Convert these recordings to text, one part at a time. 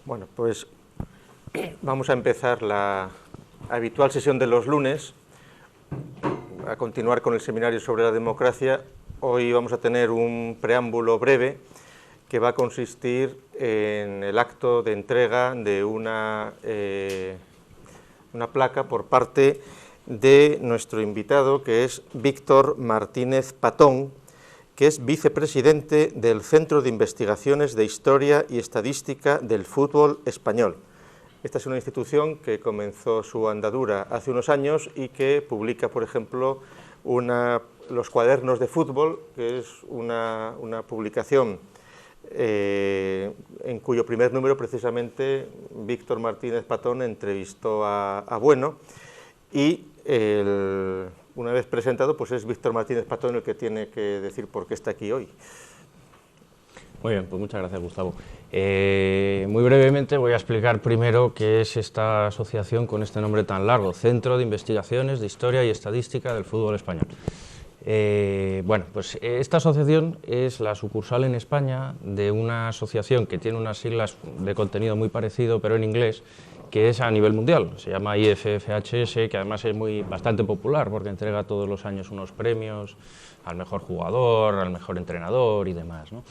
Bueno, pues vamos a empezar la habitual sesión de los lunes, a continuar con el seminario sobre la democracia. Hoy vamos a tener un preámbulo breve que va a consistir en el acto de entrega de una placa por parte de nuestro invitado, que es Víctor Martínez Patón, que es vicepresidente del Centro de Investigaciones de Historia y Estadística del Fútbol Español. Esta es una institución que comenzó su andadura hace unos años y que publica, por ejemplo, los cuadernos de fútbol, que es una publicación en cuyo primer número precisamente Víctor Martínez Patón entrevistó a Bueno, y una vez presentado, pues es Víctor Martínez Patón el que tiene que decir por qué está aquí hoy. Muy bien, pues muchas gracias, Gustavo. Muy brevemente voy a explicar primero qué es esta asociación con este nombre tan largo, Centro de Investigaciones de Historia y Estadística del Fútbol Español. Bueno, pues esta asociación es la sucursal en España de una asociación que tiene unas siglas de contenido muy parecido, pero en inglés, que es a nivel mundial. Se llama IFFHS, que además es bastante popular porque entrega todos los años unos premios al mejor jugador, al mejor entrenador y demás, ¿no?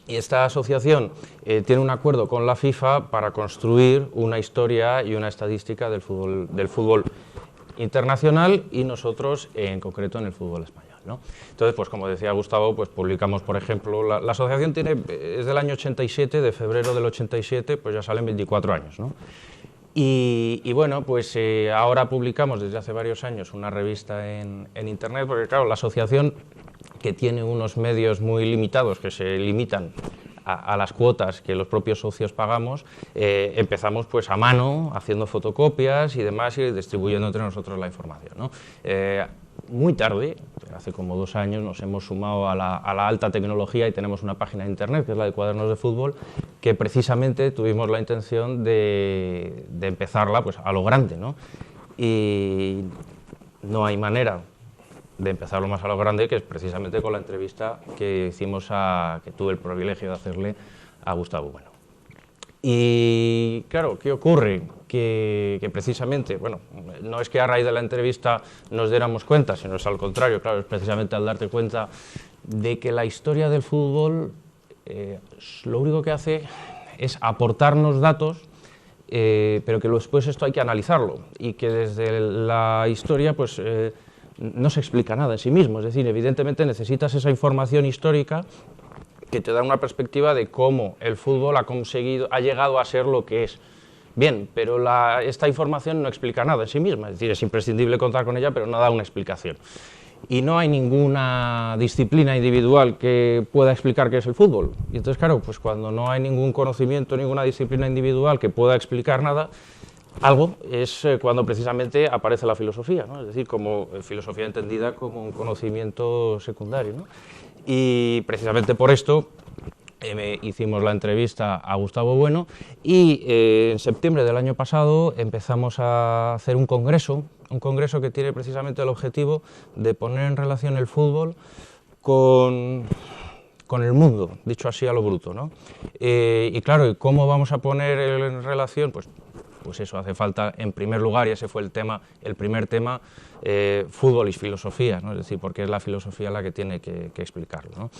Y esta asociación tiene un acuerdo con la FIFA para construir una historia y una estadística del fútbol internacional y nosotros en concreto en el fútbol español, ¿no? Entonces, pues como decía Gustavo, pues publicamos, por ejemplo, la asociación es del año 87, de febrero del 87, pues ya salen 24 años, ¿no? Y bueno, pues ahora publicamos desde hace varios años una revista en internet, porque claro, la asociación, que tiene unos medios muy limitados, que se limitan a las cuotas que los propios socios pagamos, empezamos pues a mano, haciendo fotocopias y demás, y distribuyendo entre nosotros la información, ¿no? Muy tarde, hace como 2 años, nos hemos sumado a la alta tecnología y tenemos una página de internet, que es la de Cuadernos de Fútbol, que precisamente tuvimos la intención de empezarla pues a lo grande, ¿no? Y no hay manera de empezarlo más a lo grande, que es precisamente con la entrevista que tuve el privilegio de hacerle a Gustavo Bueno. Y claro, ¿qué ocurre? Que precisamente, bueno, no es que a raíz de la entrevista nos diéramos cuenta, sino es al contrario, claro, es precisamente al darte cuenta de que la historia del fútbol lo único que hace es aportarnos datos, pero que después esto hay que analizarlo, y que desde la historia pues no se explica nada en sí mismo. Es decir, evidentemente necesitas esa información histórica que te da una perspectiva de cómo el fútbol ha llegado a ser lo que es. Bien, pero esta información no explica nada en sí misma, es decir, es imprescindible contar con ella, pero no da una explicación. Y no hay ninguna disciplina individual que pueda explicar qué es el fútbol. Y entonces, claro, pues cuando no hay ningún conocimiento, ninguna disciplina individual que pueda explicar nada, algo es cuando precisamente aparece la filosofía, ¿no? Es decir, como filosofía entendida como un conocimiento secundario, ¿no? Y precisamente por esto hicimos la entrevista a Gustavo Bueno y en septiembre del año pasado empezamos a hacer un congreso que tiene precisamente el objetivo de poner en relación el fútbol con el mundo, dicho así a lo bruto, ¿no? Y claro, ¿y cómo vamos a poner en relación? Pues eso, hace falta, en primer lugar, y ese fue el primer tema, fútbol y filosofía, ¿no? Es decir, porque es la filosofía la que tiene que explicarlo, ¿no?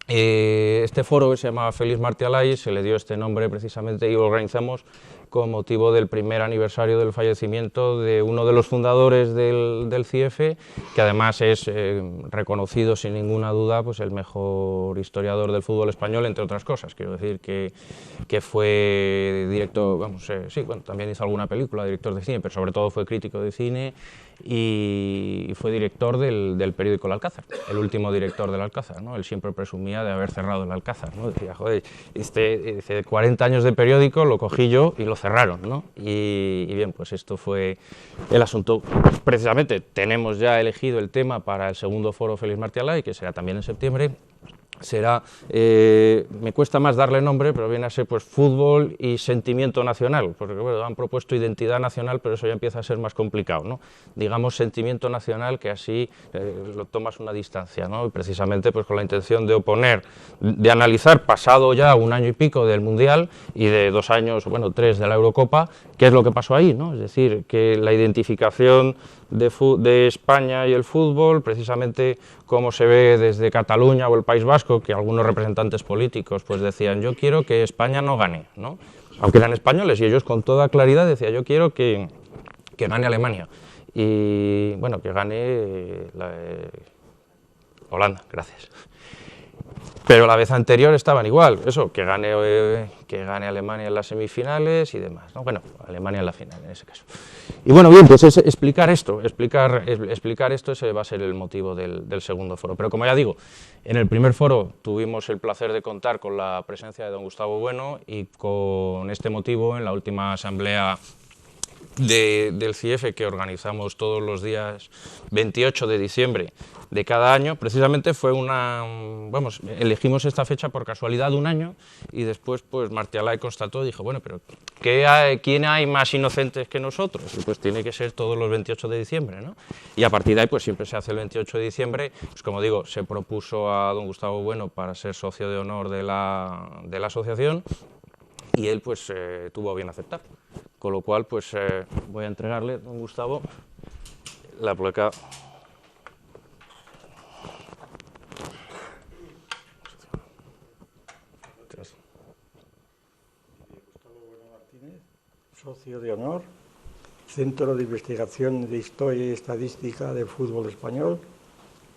Este foro, que se llama Félix Martí Alay, se le dio este nombre precisamente y lo organizamos con motivo del primer aniversario del fallecimiento de uno de los fundadores del CIEF, que además es reconocido sin ninguna duda pues el mejor historiador del fútbol español, entre otras cosas. Quiero decir que fue director, también hizo alguna película, director de cine, pero sobre todo fue crítico de cine y fue director del periódico El Alcázar, el último director del Alcázar, ¿no? Él siempre presumía de haber cerrado el Alcázar, ¿no? Decía, joder, 40 años de periódico lo cogí yo y lo cerraron, ¿no? Y bien, pues esto fue el asunto. Precisamente tenemos ya elegido el tema para el segundo foro Félix Martí Alay, que será también en septiembre, será, me cuesta más darle nombre, pero viene a ser pues fútbol y sentimiento nacional, porque bueno, han propuesto identidad nacional, pero eso ya empieza a ser más complicado, ¿no? Digamos sentimiento nacional, que así lo tomas una distancia, ¿no? Y precisamente pues con la intención de oponer, de analizar, pasado ya un año y pico del Mundial y de 2 años, bueno, 3 de la Eurocopa, qué es lo que pasó ahí, ¿no? Es decir, que la identificación de España y el fútbol, precisamente como se ve desde Cataluña o el País Vasco, que algunos representantes políticos pues decían, yo quiero que España no gane, ¿no? Aunque eran españoles, y ellos con toda claridad decían, yo quiero que gane Alemania, y bueno, que gane Holanda, gracias. Pero la vez anterior estaban igual, eso, que gane Alemania en las semifinales y demás, ¿no? Bueno, Alemania en la final, en ese caso. Y bueno, bien, pues es explicar esto, ese va a ser el motivo del segundo foro. Pero como ya digo, en el primer foro tuvimos el placer de contar con la presencia de don Gustavo Bueno, y con este motivo, en la última asamblea del CIEFE que organizamos todos los días 28 de diciembre de cada año, precisamente elegimos esta fecha por casualidad un año, y después pues Martialay constató y dijo, bueno, pero ¿quién hay más inocentes que nosotros? Y pues tiene que ser todos los 28 de diciembre, ¿no? Y a partir de ahí pues siempre se hace el 28 de diciembre, pues como digo, se propuso a don Gustavo Bueno para ser socio de honor de la asociación, y él pues tuvo a bien aceptar. Con lo cual, pues voy a entregarle, don Gustavo, la placa. Gustavo Bueno Martínez, socio de honor, Centro de Investigación de Historia y Estadística del Fútbol Español,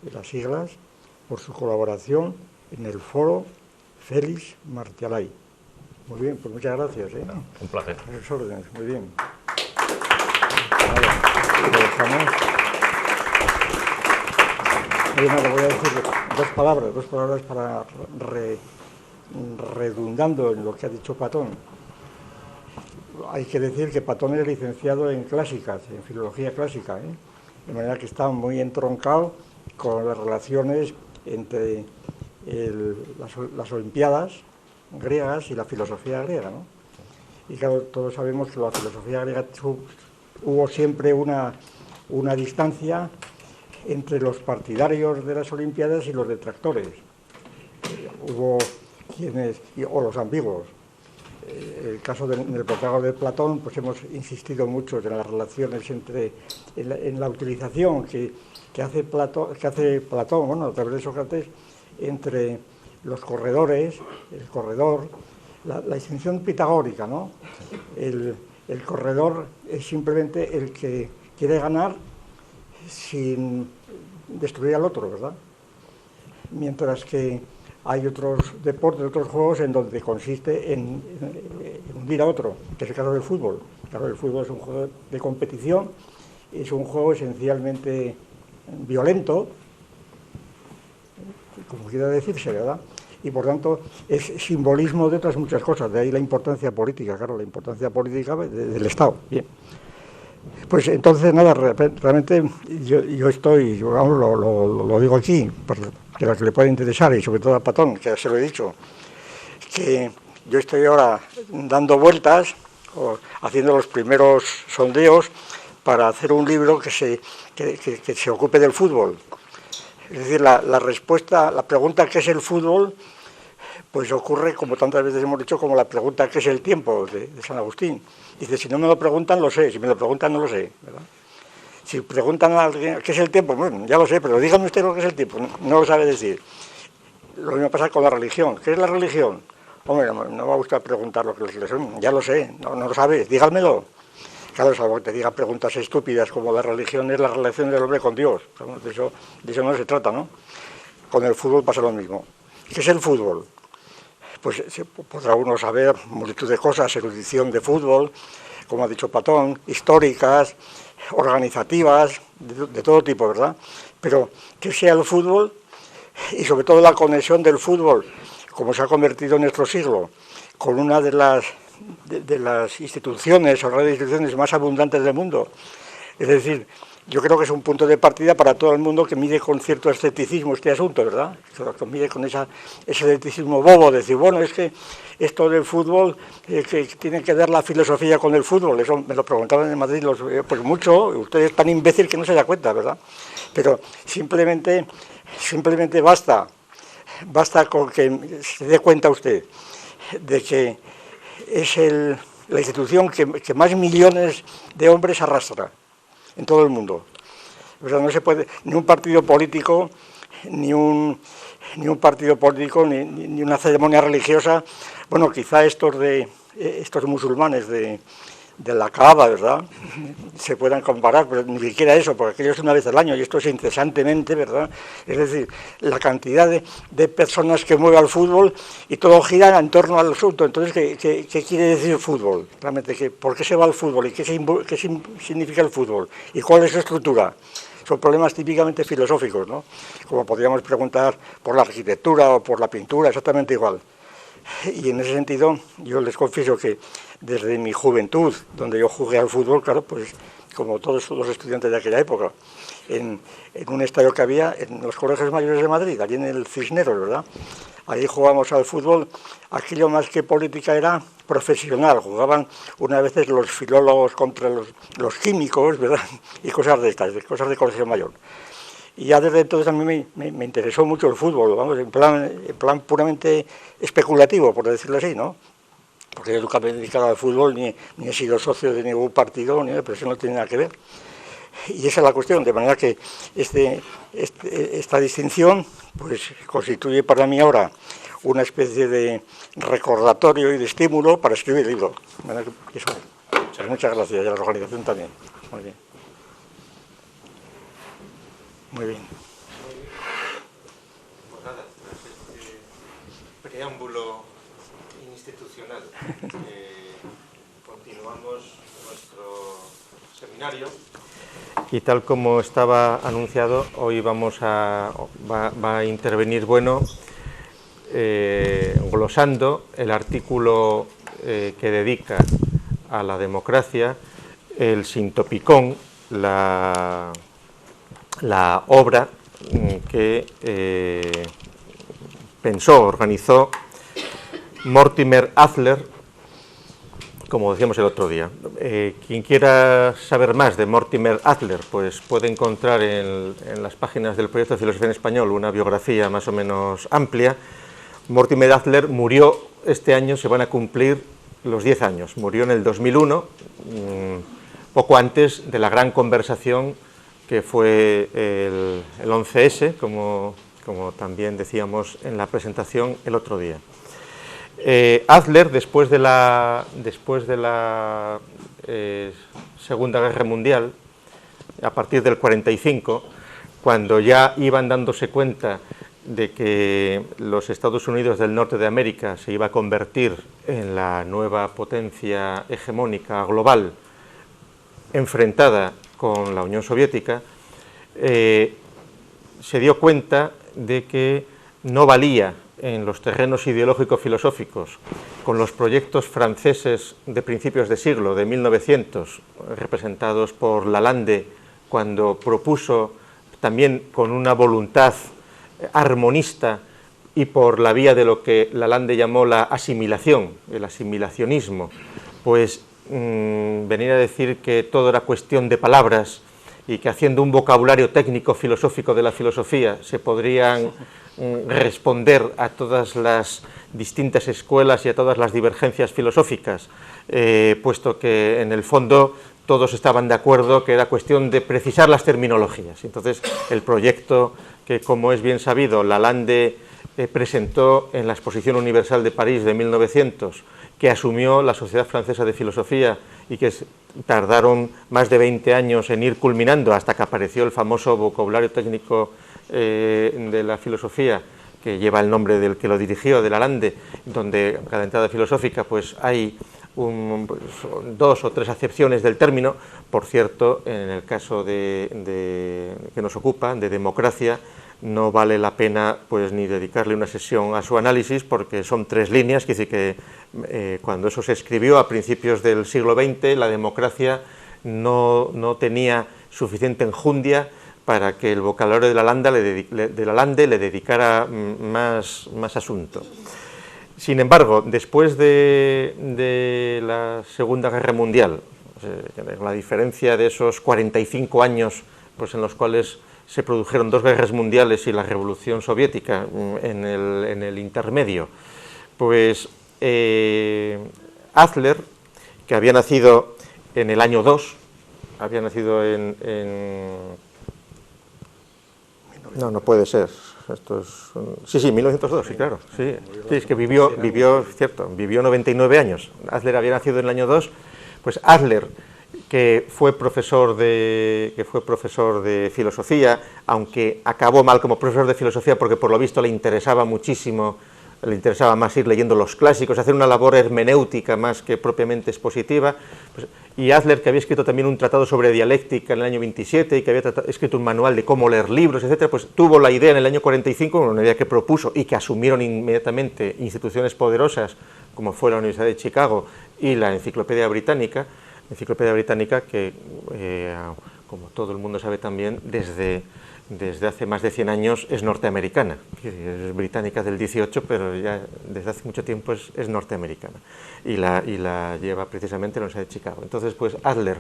de las siglas, por su colaboración en el foro Félix Martialay. Muy bien, pues muchas gracias. Un placer. A sus órdenes, muy bien. Vale, lo dejamos. Voy a decir dos palabras para redundando en lo que ha dicho Patón. Hay que decir que Patón es licenciado en clásicas, en filología clásica, de manera que está muy entroncado con las relaciones entre las Olimpiadas griegas y la filosofía griega, ¿no? Y claro, todos sabemos que la filosofía griega hubo siempre una distancia entre los partidarios de las Olimpiadas y los detractores. Hubo quienes, o los ambiguos. El caso del Protágoras de Platón, pues hemos insistido mucho en las relaciones en la utilización que hace Platón, bueno, a través de Sócrates, entre los corredores, el corredor, la distinción pitagórica, ¿no? El corredor es simplemente el que quiere ganar sin destruir al otro, ¿verdad? Mientras que hay otros deportes, otros juegos en donde consiste en hundir a otro, que es el caso del fútbol. Claro, el fútbol es un juego de competición, es un juego esencialmente violento, como quiera decirse, ¿verdad? Y por tanto es simbolismo de otras muchas cosas, de ahí la importancia política, claro, la importancia política del Estado. Bien. Pues entonces, nada, realmente yo estoy, vamos, lo digo aquí, que a los que le pueda interesar, y sobre todo a Patón, que ya se lo he dicho, que yo estoy ahora dando vueltas, o haciendo los primeros sondeos para hacer un libro que se ocupe del fútbol. Es decir, la respuesta, la pregunta ¿qué es el fútbol? Pues ocurre, como tantas veces hemos dicho, como la pregunta ¿qué es el tiempo? De San Agustín. Dice, si no me lo preguntan, lo sé, si me lo preguntan, no lo sé, ¿verdad? Si preguntan a alguien ¿qué es el tiempo? Bueno, ya lo sé, pero díganme usted lo que es el tiempo, no lo sabe decir. Lo mismo pasa con la religión. ¿Qué es la religión? Hombre, no me va a gustar preguntar lo que es la religión, ya lo sé, no lo sabes, díganmelo. Claro, salvo que te diga preguntas estúpidas como la religión es la relación del hombre con Dios. De eso no se trata, ¿no? Con el fútbol pasa lo mismo. ¿Qué es el fútbol? Pues podrá uno saber multitud de cosas, erudición de fútbol, como ha dicho Patón, históricas, organizativas, de todo tipo, ¿verdad? Pero ¿qué sea el fútbol? Y sobre todo la conexión del fútbol, como se ha convertido en nuestro siglo, con una de las instituciones o redes de instituciones más abundantes del mundo. Es decir, yo creo que es un punto de partida para todo el mundo que mide con cierto escepticismo este asunto, ¿verdad? Que mide con ese escepticismo bobo, de decir, bueno, es que esto del fútbol, que tiene que ver la filosofía con el fútbol, eso me lo preguntaban en Madrid, pues mucho, usted es tan imbécil que no se da cuenta, ¿verdad? Pero simplemente basta con que se dé cuenta usted de que es la institución que más millones de hombres arrastra en todo el mundo. O sea, no se puede, ni un partido político, ni una ceremonia religiosa, bueno, quizá estos musulmanes de la Kaaba, ¿verdad?, se puedan comparar, pero ni siquiera eso, porque aquello es una vez al año y esto es incesantemente, ¿verdad? Es decir, la cantidad de personas que mueve al fútbol y todo gira en torno al asunto. Entonces, ¿qué quiere decir fútbol? Realmente, ¿por qué se va al fútbol y qué significa el fútbol? ¿Y cuál es su estructura? Son problemas típicamente filosóficos, ¿no? Como podríamos preguntar por la arquitectura o por la pintura, exactamente igual. Y en ese sentido, yo les confieso que desde mi juventud, donde yo jugué al fútbol, claro, pues como todos los estudiantes de aquella época, en un estadio que había en los colegios mayores de Madrid, allí en el Cisneros, ¿verdad? Allí jugábamos al fútbol, aquello más que política era profesional, jugaban unas veces los filólogos contra los químicos, ¿verdad? Y cosas de estas, cosas de colegio mayor. Y ya desde entonces a mí me interesó mucho el fútbol, vamos, en plan puramente especulativo, por decirlo así, ¿no? Porque yo nunca me he dedicado al fútbol, ni he sido socio de ningún partido, pero eso no tiene nada que ver. Y esa es la cuestión, de manera que esta distinción pues constituye para mí ahora una especie de recordatorio y de estímulo para escribir el libro. Eso. Pues muchas gracias, y a la organización también. Muy bien. Muy bien. Pues nada, tras este preámbulo institucional, continuamos nuestro seminario y tal como estaba anunciado, hoy va a intervenir glosando el artículo que dedica a la democracia, el Sintopicón, la obra que organizó Mortimer Adler, como decíamos el otro día. Quien quiera saber más de Mortimer Adler, pues puede encontrar en las páginas del Proyecto de Filosofía en Español una biografía más o menos amplia. Mortimer Adler murió este año, se van a cumplir los 10 años. Murió en el 2001, poco antes de la gran conversación que fue el 11S, como también decíamos en la presentación el otro día. Adler, después de la Segunda Guerra Mundial, a partir del 45, cuando ya iban dándose cuenta de que los Estados Unidos del norte de América se iba a convertir en la nueva potencia hegemónica global enfrentada con la Unión Soviética, se dio cuenta de que no valía en los terrenos ideológico-filosóficos, con los proyectos franceses de principios de siglo, de 1900, representados por Lalande, cuando propuso también con una voluntad armonista y por la vía de lo que Lalande llamó la asimilación, el asimilacionismo, pues venir a decir que todo era cuestión de palabras y que haciendo un vocabulario técnico filosófico de la filosofía se podrían responder a todas las distintas escuelas y a todas las divergencias filosóficas, puesto que en el fondo todos estaban de acuerdo que era cuestión de precisar las terminologías. Entonces, el proyecto que, como es bien sabido, Lalande presentó en la Exposición Universal de París de 1900, que asumió la Sociedad Francesa de Filosofía y que tardaron más de 20 años en ir culminando hasta que apareció el famoso vocabulario técnico de la filosofía, que lleva el nombre del que lo dirigió, de Lalande, donde cada entrada filosófica pues hay dos o tres acepciones del término. Por cierto, en el caso que nos ocupa, de democracia, no vale la pena pues ni dedicarle una sesión a su análisis, porque son 3 líneas, que dice que cuando eso se escribió a principios del siglo XX, la democracia no tenía suficiente enjundia para que el vocabulario de Lalande le dedicara más asunto. Sin embargo, después de la Segunda Guerra Mundial, la diferencia de esos 45 años pues, en los cuales se produjeron 2 guerras mundiales y la Revolución Soviética en el intermedio, pues Adler, que había nacido en el año 2, había nacido no puede ser. Sí, 1902, sí, claro. Sí, es que vivió 99 años. Adler había nacido en el año 2. Pues Adler, que fue profesor de filosofía, aunque acabó mal como profesor de filosofía porque por lo visto le interesaba muchísimo, le interesaba más ir leyendo los clásicos, hacer una labor hermenéutica más que propiamente expositiva, pues, y Adler, que había escrito también un tratado sobre dialéctica en el año 27 y que había escrito un manual de cómo leer libros, etcétera, pues tuvo la idea en el año 45, una idea que propuso y que asumieron inmediatamente instituciones poderosas como fue la Universidad de Chicago y la Enciclopedia Británica que, como todo el mundo sabe también, desde hace más de 100 años es norteamericana, es británica del 18, pero ya desde hace mucho tiempo es norteamericana, y la lleva precisamente la Universidad de Chicago. Entonces, pues Adler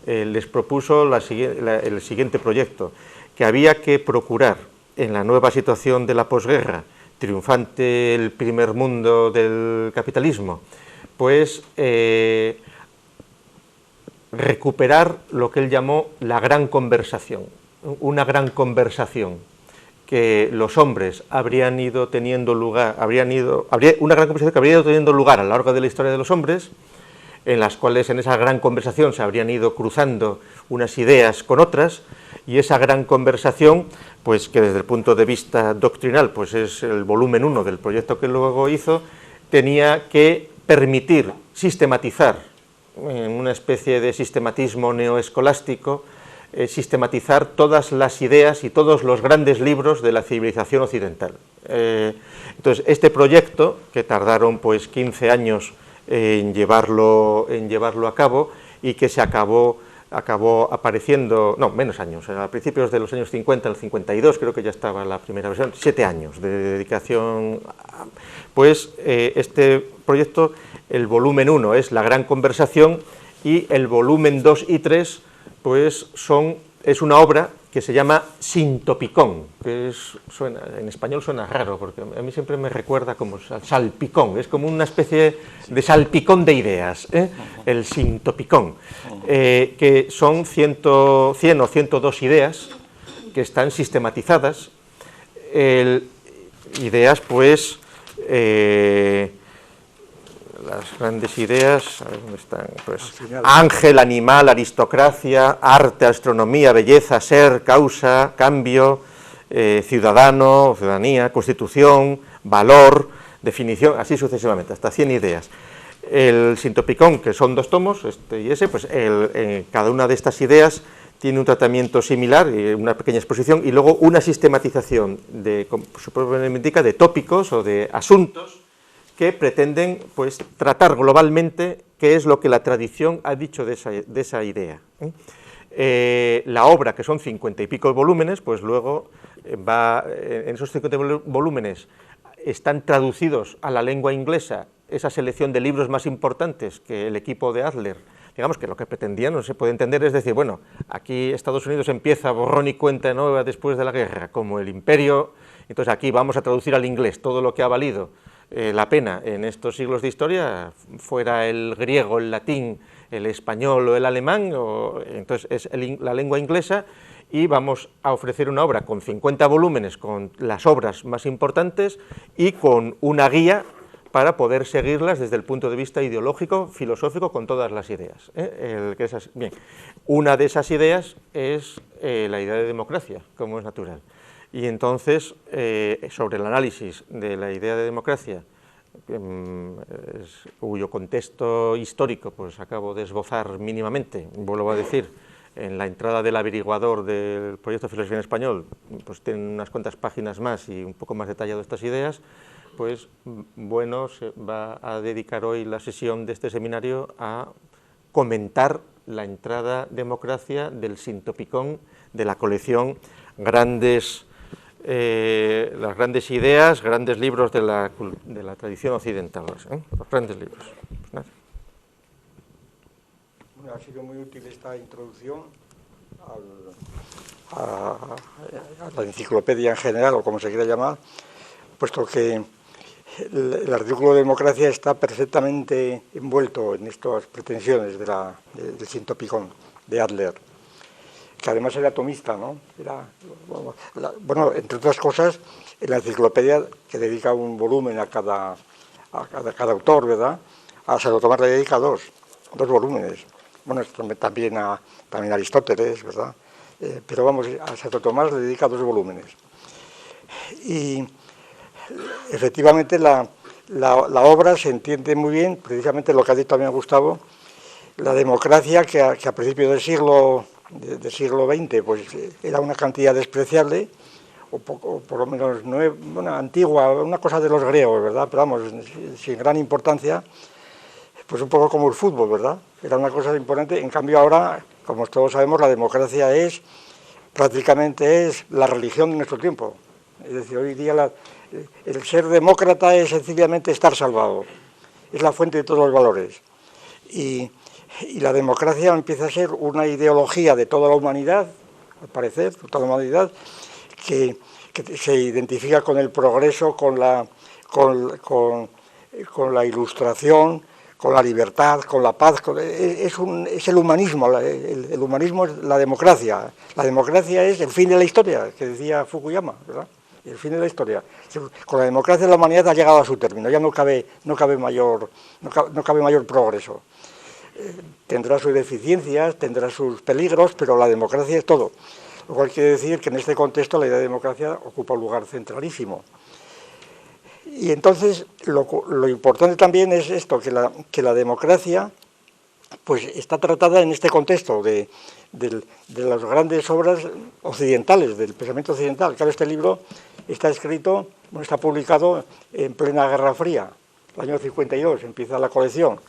les propuso el siguiente proyecto, que había que procurar, en la nueva situación de la posguerra, triunfante el primer mundo del capitalismo, pues recuperar lo que él llamó la gran conversación, una gran conversación que los hombres habrían ido teniendo lugar, una gran conversación que habría ido teniendo lugar a lo largo de la historia de los hombres, en las cuales en esa gran conversación se habrían ido cruzando unas ideas con otras, y esa gran conversación, pues que desde el punto de vista doctrinal, pues es el volumen 1 del proyecto que luego hizo, tenía que permitir sistematizar, en una especie de sistematismo neoescolástico, sistematizar todas las ideas y todos los grandes libros de la civilización occidental. Entonces, este proyecto, que tardaron pues 15 años en llevarlo a cabo y que se acabó apareciendo, no, menos años, a principios de los años 50, en el 52 creo que ya estaba la primera versión, 7 años de dedicación, pues este proyecto, el volumen 1 es la gran conversación y el volumen 2 y 3 pues es una obra que se llama Sintopicón, que en español suena raro, porque a mí siempre me recuerda como salpicón, es como una especie de salpicón de ideas, el Sintopicón, que son 100 o 102 ideas que están sistematizadas, ideas pues... las grandes ideas, a ver dónde están, pues ángel, animal, aristocracia, arte, astronomía, belleza, ser, causa, cambio, ciudadano, ciudadanía, constitución, valor, definición, así sucesivamente, hasta 100 ideas. El Sintopicón, que son 2 tomos, este y ese, pues cada una de estas ideas tiene un tratamiento similar, una pequeña exposición, y luego una sistematización, como su propio nombre indica, de tópicos o de asuntos que pretenden pues, tratar globalmente qué es lo que la tradición ha dicho de esa idea. La obra, que son 50 y pico volúmenes, pues luego en esos 50 volúmenes están traducidos a la lengua inglesa esa selección de libros más importantes que el equipo de Adler, digamos que lo que pretendían, no se puede entender, es decir, bueno, aquí Estados Unidos empieza borrón y cuenta nueva después de la guerra, como el imperio, entonces aquí vamos a traducir al inglés todo lo que ha valido la pena en estos siglos de historia, fuera el griego, el latín, el español o el alemán, entonces es la lengua inglesa, y vamos a ofrecer una obra con 50 volúmenes, con las obras más importantes y con una guía para poder seguirlas desde el punto de vista ideológico, filosófico, con todas las ideas. Bien, una de esas ideas es la idea de democracia, como es natural. Y entonces, sobre el análisis de la idea de democracia, cuyo contexto histórico pues acabo de esbozar mínimamente, vuelvo a decir, en la entrada del averiguador del proyecto de filosofía en español, pues tienen unas cuantas páginas más y un poco más detallado estas ideas, pues bueno, se va a dedicar hoy la sesión de este seminario a comentar la entrada Democracia del Sintopicón de la colección las grandes ideas, grandes libros de la tradición occidental, los grandes libros. Pues nada. Bueno, ha sido muy útil esta introducción a la enciclopedia en general, o como se quiera llamar, puesto que el artículo de Democracia está perfectamente envuelto en estas pretensiones del Sintopicón de Adler, que además era atomista, ¿no? Bueno, entre otras cosas, en la enciclopedia, que dedica un volumen a cada autor, ¿verdad? A Santo Tomás le dedica dos volúmenes. Bueno, también a Aristóteles, ¿verdad? Pero vamos, a Santo Tomás le dedica 2 volúmenes. Y efectivamente la obra se entiende muy bien, precisamente lo que ha dicho también Gustavo, la democracia que a principios del siglo XX pues era una cantidad despreciable, o por lo menos antigua, una cosa de los griegos, ¿verdad? Pero vamos, sin gran importancia, pues un poco como el fútbol, ¿verdad? Era una cosa importante. En cambio ahora, como todos sabemos, la democracia prácticamente es la religión de nuestro tiempo. Es decir, hoy día el ser demócrata es sencillamente estar salvado. Es la fuente de todos los valores. Y la democracia empieza a ser una ideología de toda la humanidad, al parecer, de toda la humanidad, que se identifica con el progreso, con la ilustración, con la libertad, con la paz. Es el humanismo. El humanismo es la democracia. La democracia es el fin de la historia, que decía Fukuyama, ¿verdad? El fin de la historia. Con la democracia la humanidad ha llegado a su término, ya no cabe mayor progreso. Tendrá sus deficiencias, tendrá sus peligros, pero la democracia es todo. Lo cual quiere decir que en este contexto la idea de democracia ocupa un lugar centralísimo. Y entonces lo importante también es esto, que la democracia pues está tratada en este contexto de las grandes obras occidentales, del pensamiento occidental. Claro, este libro está escrito, está publicado en plena Guerra Fría, el año 52, empieza la colección,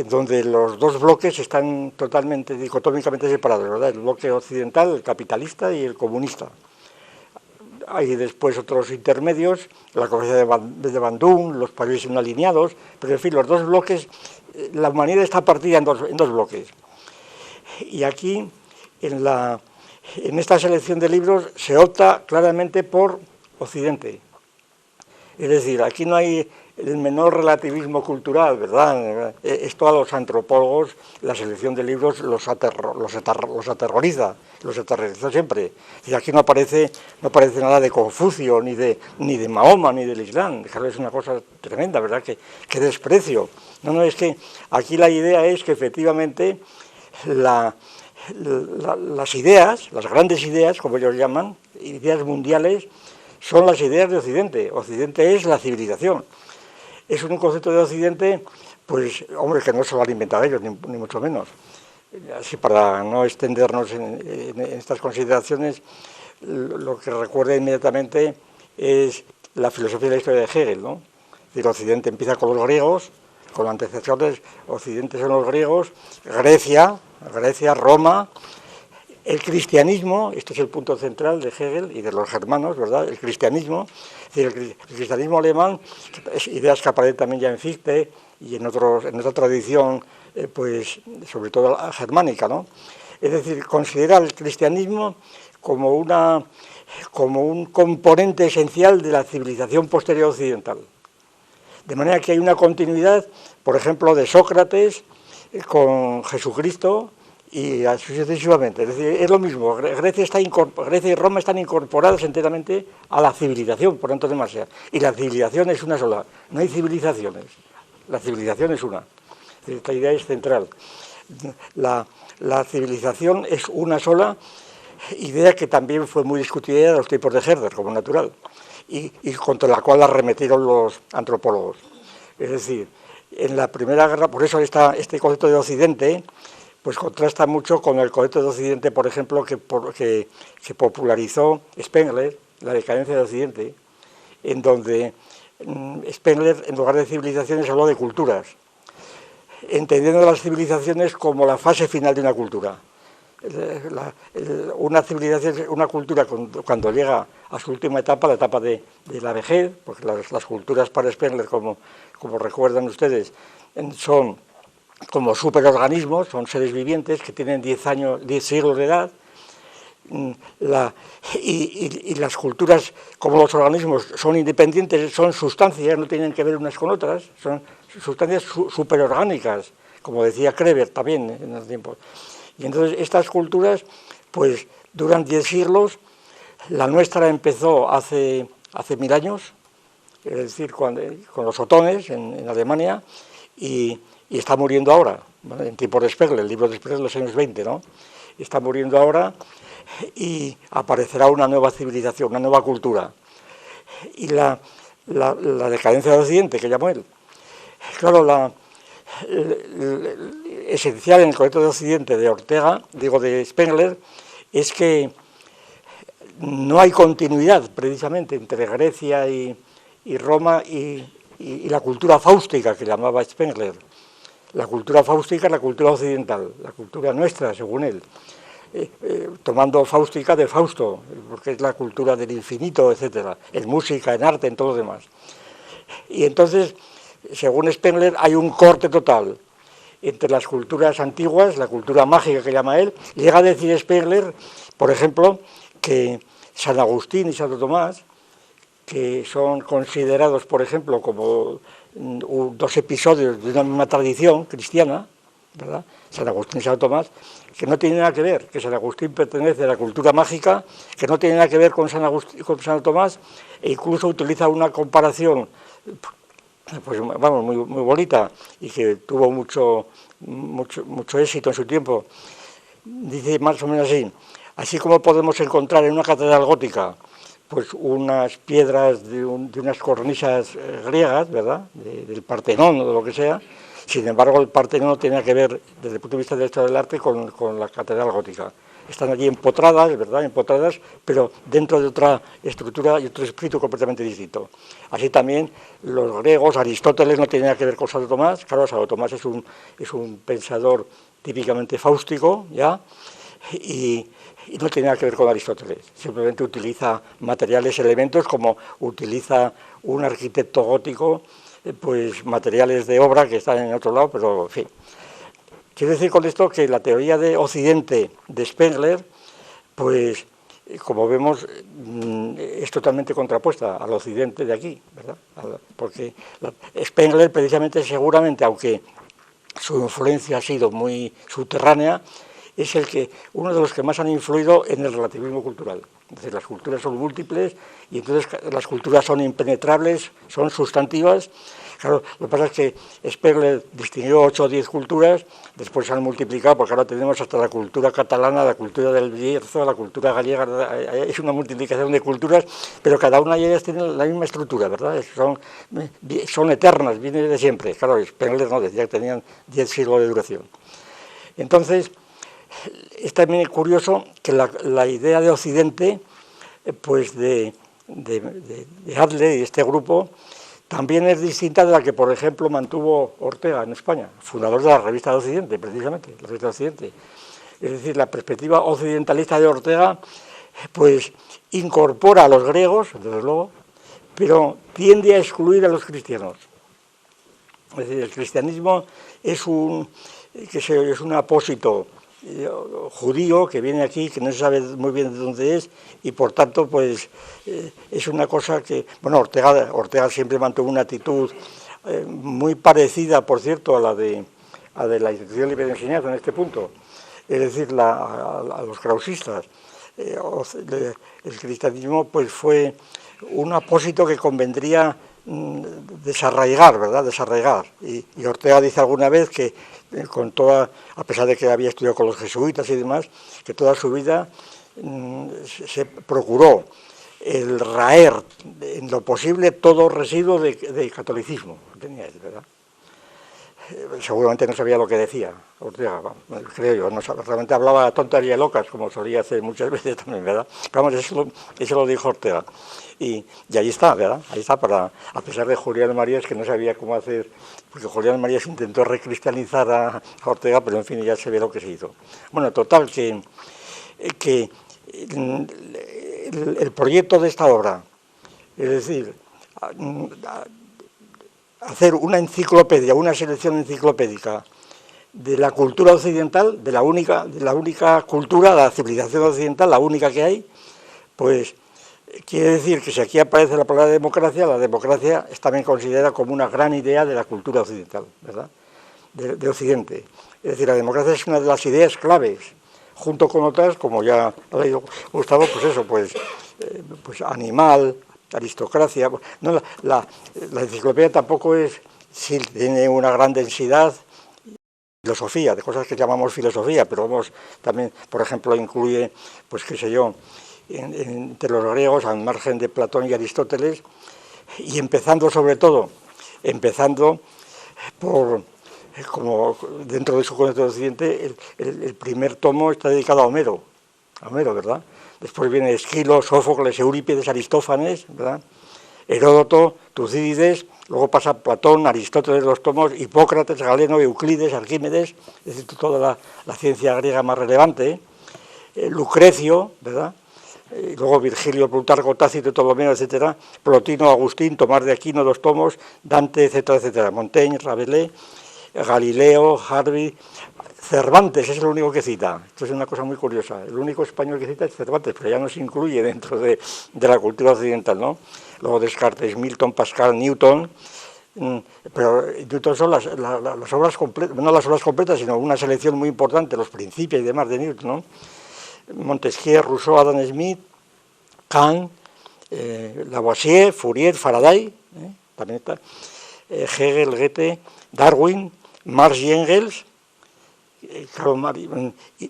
donde los dos bloques están totalmente, dicotómicamente separados, ¿verdad? El bloque occidental, el capitalista, y el comunista. Hay después otros intermedios, la Conferencia de Bandung, los países inalineados, pero en fin, los dos bloques, la humanidad está partida en dos bloques. Y aquí, en esta selección de libros, se opta claramente por Occidente. Es decir, aquí no hay el menor relativismo cultural, ¿verdad? Esto a los antropólogos, la selección de libros los aterroriza, los aterrorizó siempre. Y aquí no aparece nada de Confucio, ni de Mahoma, ni del Islam. Es una cosa tremenda, ¿verdad? Qué desprecio. No, es que aquí la idea es que efectivamente las ideas, las grandes ideas, como ellos llaman, ideas mundiales, son las ideas de Occidente. Occidente es la civilización. Es un concepto de Occidente, pues, hombre, que no se lo han inventado ellos, ni mucho menos. Así, para no extendernos en estas consideraciones, lo que recuerda inmediatamente es la filosofía de la historia de Hegel, ¿no? Es decir, Occidente empieza con los griegos, con los antecesores, Occidente son los griegos, Grecia, Roma, el cristianismo, este es el punto central de Hegel y de los germanos, ¿verdad? El cristianismo, es decir, el cristianismo alemán, ideas que aparecen también ya en Fichte y en otra tradición, pues sobre todo germánica, ¿no? Es decir, considera el cristianismo como un componente esencial de la civilización posterior occidental. De manera que hay una continuidad, por ejemplo, de Sócrates con Jesucristo, y así sucesivamente. Es decir, es lo mismo. Grecia y Roma están incorporadas enteramente a la civilización, por antonomasia. Y la civilización es una sola. No hay civilizaciones. La civilización es una. Esta idea es central. La civilización es una sola, idea que también fue muy discutida en los tiempos de Herder, como natural, y contra la cual arremetieron los antropólogos. Es decir, en la Primera Guerra, por eso este concepto de Occidente pues contrasta mucho con el concepto de Occidente, por ejemplo, que popularizó Spengler, La decadencia de Occidente, en donde Spengler, en lugar de civilizaciones, habló de culturas. entendiendo las civilizaciones como la fase final de una cultura. Una civilización, una cultura cuando llega a su última etapa, la etapa de la vejez, porque las culturas para Spengler, como recuerdan ustedes, son como superorganismos, son seres vivientes que tienen 10 siglos de edad, y las culturas, como los organismos, son independientes, son sustancias, no tienen que ver unas con otras, son sustancias superorgánicas, como decía Kreber también en el tiempo. Y entonces estas culturas, pues duran 10 siglos, la nuestra empezó hace 1000 años, es decir, con los otones en Alemania, y está muriendo ahora, ¿vale? En tiempos de Spengler, el libro de Spengler de los años 20, ¿no? Está muriendo ahora y aparecerá una nueva civilización, una nueva cultura. Y la decadencia del Occidente, que llamó él. Claro, esencial en el concepto de Occidente de Ortega, digo de Spengler, es que no hay continuidad precisamente entre Grecia y Roma y la cultura fáustica que llamaba Spengler. La cultura fáustica es la cultura occidental, la cultura nuestra, según él, tomando fáustica de Fausto, porque es la cultura del infinito, etcétera, en música, en arte, en todo lo demás. Y entonces, según Spengler, hay un corte total entre las culturas antiguas, la cultura mágica que llama él. Llega a decir Spengler, por ejemplo, que San Agustín y Santo Tomás, que son considerados, por ejemplo, como dos episodios de una misma tradición cristiana, ¿verdad? San Agustín y Santo Tomás, que no tienen nada que ver, que San Agustín pertenece a la cultura mágica, que no tiene nada que ver con Santo Tomás, e incluso utiliza una comparación, pues vamos, muy bonita, y que tuvo mucho éxito en su tiempo. Dice más o menos así como podemos encontrar en una catedral gótica pues unas piedras de unas cornisas griegas, ¿verdad?, del Partenón o de lo que sea. Sin embargo, el Partenón no tiene nada que ver, desde el punto de vista de la historia del arte, con la catedral gótica. Están allí empotradas, ¿verdad?, empotradas, pero dentro de otra estructura y otro espíritu completamente distinto. Así también los griegos, Aristóteles no tiene nada que ver con Santo Tomás. Claro, Santo Tomás es un pensador típicamente fáustico, ¿ya?, y no tiene nada que ver con Aristóteles, simplemente utiliza materiales, elementos, como utiliza un arquitecto gótico, pues materiales de obra que están en otro lado, pero en fin. Quiero decir con esto que la teoría de Occidente de Spengler, pues como vemos, es totalmente contrapuesta al Occidente de aquí, ¿verdad? Porque Spengler precisamente, seguramente, aunque su influencia ha sido muy subterránea, es uno de los que más han influido en el relativismo cultural. Es decir, las culturas son múltiples y entonces las culturas son impenetrables, son sustantivas. Claro, lo que pasa es que Spengler distinguió 8 o 10 culturas, después se han multiplicado, porque ahora tenemos hasta la cultura catalana, la cultura del Bierzo, la cultura gallega, es una multiplicación de culturas, pero cada una de ellas tiene la misma estructura, ¿verdad? Son eternas, vienen de siempre. Claro, Spengler no, decía que tenían 10 siglos de duración. Entonces, es también curioso que la idea de Occidente, pues de Adler y este grupo, también es distinta de la que, por ejemplo, mantuvo Ortega en España, fundador de la revista de Occidente, precisamente, la revista de Occidente. Es decir, la perspectiva occidentalista de Ortega, pues incorpora a los griegos, desde luego, pero tiende a excluir a los cristianos. Es decir, el cristianismo es un apósito judío que viene aquí, que no se sabe muy bien de dónde es, y por tanto, pues es una cosa que, bueno, Ortega siempre mantuvo una actitud muy parecida, por cierto, a la de la Institución Libre de Enseñanza en este punto, es decir, a los krausistas. El cristianismo, pues, fue un apósito que convendría desarraigar, ¿verdad?, desarraigar. Y Ortega dice alguna vez que a pesar de que había estudiado con los jesuitas y demás, que toda su vida se procuró el raer en lo posible todo residuo de catolicismo. Tenía, ¿verdad? seguramente no sabía lo que decía Ortega, creo yo, no, realmente hablaba tonterías locas, como solía hacer muchas veces también, ¿verdad? Pero vamos, eso lo dijo Ortega. Y ahí está, ¿verdad? Ahí está, a pesar de Julián Marías, que no sabía cómo hacer, porque Julián Marías intentó recristalizar a Ortega, pero en fin, ya se ve lo que se hizo. Bueno, total, que el proyecto de esta obra, es decir, hacer una enciclopedia, una selección enciclopédica de la cultura occidental, de la única cultura, la civilización occidental, la única que hay, pues quiere decir que si aquí aparece la palabra democracia, la democracia es también considerada como una gran idea de la cultura occidental, ¿verdad? De Occidente. Es decir, la democracia es una de las ideas claves, junto con otras, como ya ha leído Gustavo, pues eso, pues animal, aristocracia. No, la enciclopedia tampoco es, sí, tiene una gran densidad, filosofía, de cosas que llamamos filosofía, pero vamos, también, por ejemplo, incluye, pues qué sé yo, entre los griegos, al margen de Platón y Aristóteles, y empezando sobre todo, por, como dentro de su concepto de Occidente, el primer tomo está dedicado a Homero, ¿verdad? Después viene Esquilo, Sófocles, Eurípides, Aristófanes, ¿verdad? Heródoto, Tucídides, luego pasa Platón, Aristóteles, los tomos, Hipócrates, Galeno, Euclides, Arquímedes, es decir, toda la ciencia griega más relevante, Lucrecio, ¿verdad? Luego Virgilio, Plutarco, Tácito, Ptolomeo, etcétera, Plotino, Agustín, Tomás de Aquino, dos tomos, Dante, etcétera, etcétera, Montaigne, Rabelais, Galileo, Harvey, Cervantes es el único que cita. Esto es una cosa muy curiosa. El único español que cita es Cervantes, pero ya no se incluye dentro de la cultura occidental, ¿no? Luego Descartes, Milton, Pascal, Newton, pero Newton son las obras completas, no las obras completas, sino una selección muy importante, los principios y demás de Newton, ¿no? Montesquieu, Rousseau, Adam Smith, Kant, Lavoisier, Fourier, Faraday, también está, Hegel, Goethe, Darwin, Marx y Engels,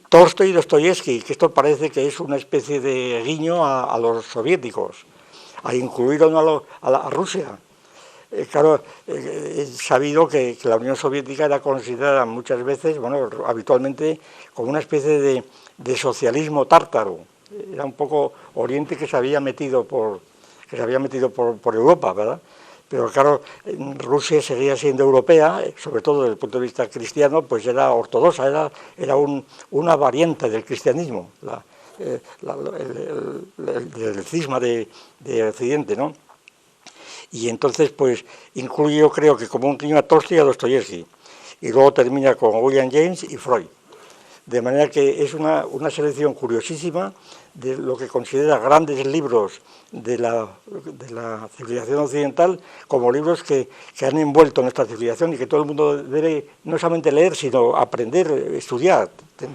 Tolstoy y Dostoyevsky, que esto parece que es una especie de guiño a los soviéticos, a incluir a Rusia. Claro, es sabido que la Unión Soviética era considerada muchas veces, bueno, habitualmente, como una especie de socialismo tártaro. Era un poco Oriente que se había metido por Europa, ¿verdad? Pero claro, Rusia seguía siendo europea, sobre todo desde el punto de vista cristiano, pues era ortodoxa, era una variante del cristianismo, el cisma de Occidente, ¿no? Y entonces, pues, incluye, yo creo que como un guiño a Tolstoy y a Dostoyevsky, y luego termina con William James y Freud. De manera que es una selección curiosísima de lo que considera grandes libros de la civilización occidental como libros que han envuelto nuestra civilización y que todo el mundo debe no solamente leer, sino aprender, estudiar,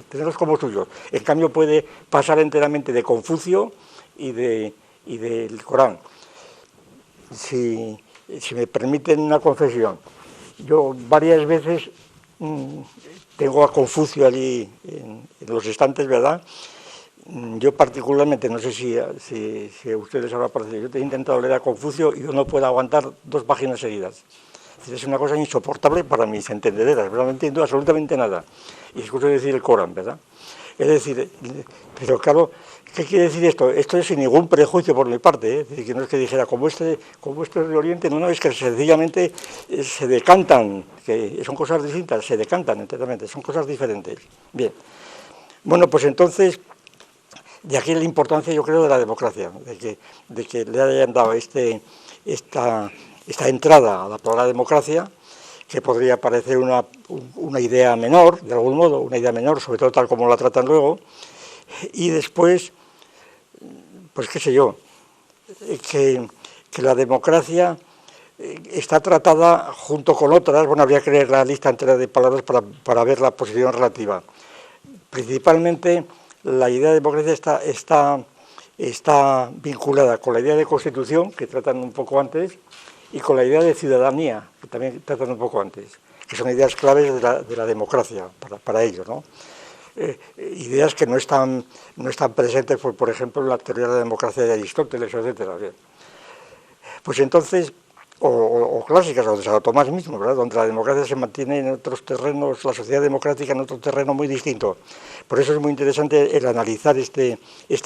tenerlos como suyos. En cambio puede pasar enteramente de Confucio y del Corán. Si me permiten una confesión, yo varias veces tengo a Confucio allí en los estantes, ¿verdad? Yo particularmente, no sé si a ustedes habrá parecido, yo he intentado leer a Confucio y yo no puedo aguantar 2 páginas seguidas. Es una cosa insoportable para mis entendederas, no entiendo absolutamente nada. Y escucho decir el Corán, ¿verdad? Es decir, pero claro, ¿qué quiere decir esto? Esto es sin ningún prejuicio por mi parte, ¿eh? Es decir, que no es que dijera, como esto es de Oriente, no, es que sencillamente se decantan, que son cosas distintas, se decantan enteramente, son cosas diferentes. Bien, bueno, pues entonces, de aquí la importancia, yo creo, de la democracia, de que le hayan dado esta entrada a la palabra democracia, que podría parecer una idea menor, de algún modo, una idea menor, sobre todo tal como la tratan luego, y después, pues qué sé yo, que la democracia está tratada junto con otras, bueno, habría que leer la lista entera de palabras para ver la posición relativa. Principalmente, la idea de democracia está vinculada con la idea de constitución, que tratan un poco antes, y con la idea de ciudadanía, que también tratan un poco antes, que son ideas claves de la democracia para ellos, ¿no? Ideas que no están presentes, por ejemplo, en la teoría de la democracia de Aristóteles, etc. Pues entonces, o clásicas, o de Santo Tomás mismo, ¿verdad? Donde la democracia se mantiene en otros terrenos, la sociedad democrática en otro terreno muy distinto. Por eso es muy interesante el analizar este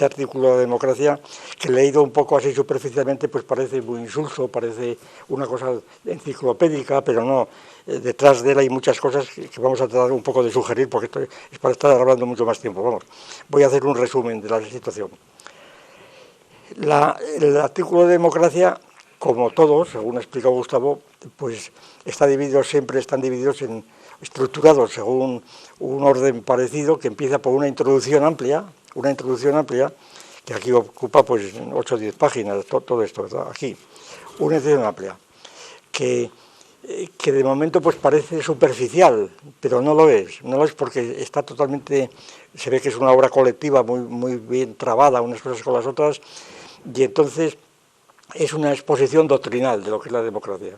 artículo de la democracia, que leído un poco así superficialmente, pues parece muy insulso, parece una cosa enciclopédica, pero no, detrás de él hay muchas cosas que vamos a tratar un poco de sugerir, porque esto es para estar hablando mucho más tiempo. Vamos, voy a hacer un resumen de la situación. El artículo de democracia, como todos, según ha explicado Gustavo, pues están divididos estructurados según un orden parecido, que empieza por una introducción amplia, que aquí ocupa pues 8 o 10 páginas, todo esto, ¿verdad? Aquí, una introducción amplia, que de momento pues parece superficial, pero no lo es porque está totalmente, se ve que es una obra colectiva muy bien trabada unas cosas con las otras, y entonces es una exposición doctrinal de lo que es la democracia.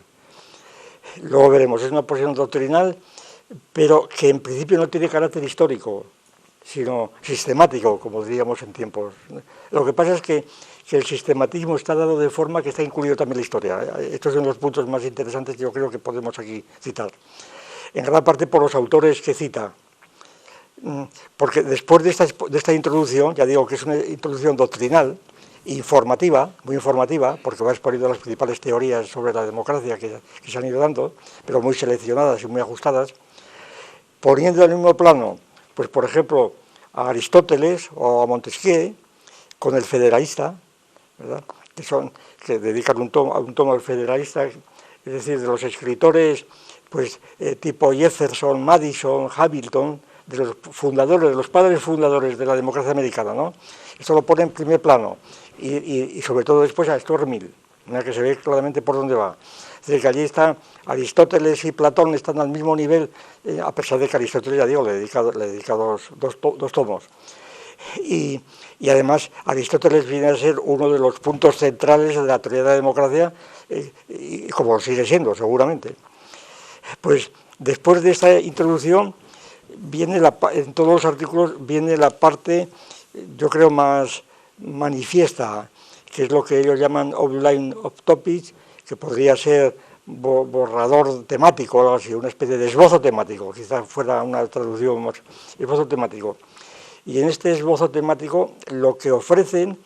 Luego veremos, es una exposición doctrinal, pero que en principio no tiene carácter histórico, sino sistemático, como diríamos en tiempos. Lo que pasa es que el sistematismo está dado de forma que está incluido también la historia. Estos son los puntos más interesantes que yo creo que podemos aquí citar. En gran parte por los autores que cita, porque después de esta introducción, ya digo que es una introducción doctrinal, informativa, muy informativa, porque va exponiendo las principales teorías sobre la democracia que se han ido dando, pero muy seleccionadas y muy ajustadas, poniendo en el mismo plano, pues por ejemplo, a Aristóteles o a Montesquieu, con el federalista, ¿verdad? Que dedican un tomo al federalista, es decir, de los escritores pues tipo Jefferson, Madison, Hamilton, de los fundadores, de los padres fundadores de la democracia americana, ¿no? Esto lo pone en primer plano, y sobre todo después a Stuart Mill, que se ve claramente por dónde va. Es decir, que allí están Aristóteles y Platón, están al mismo nivel, a pesar de que Aristóteles, ya digo, le dedica dos tomos. Y además Aristóteles viene a ser uno de los puntos centrales de la teoría de la democracia, y como lo sigue siendo, seguramente. Pues después de esta introducción, en todos los artículos viene la parte, yo creo, más manifiesta, que es lo que ellos llaman outline of topics, que podría ser borrador temático o algo así, una especie de esbozo temático, quizás fuera una traducción más, esbozo temático. Y en este esbozo temático lo que ofrecen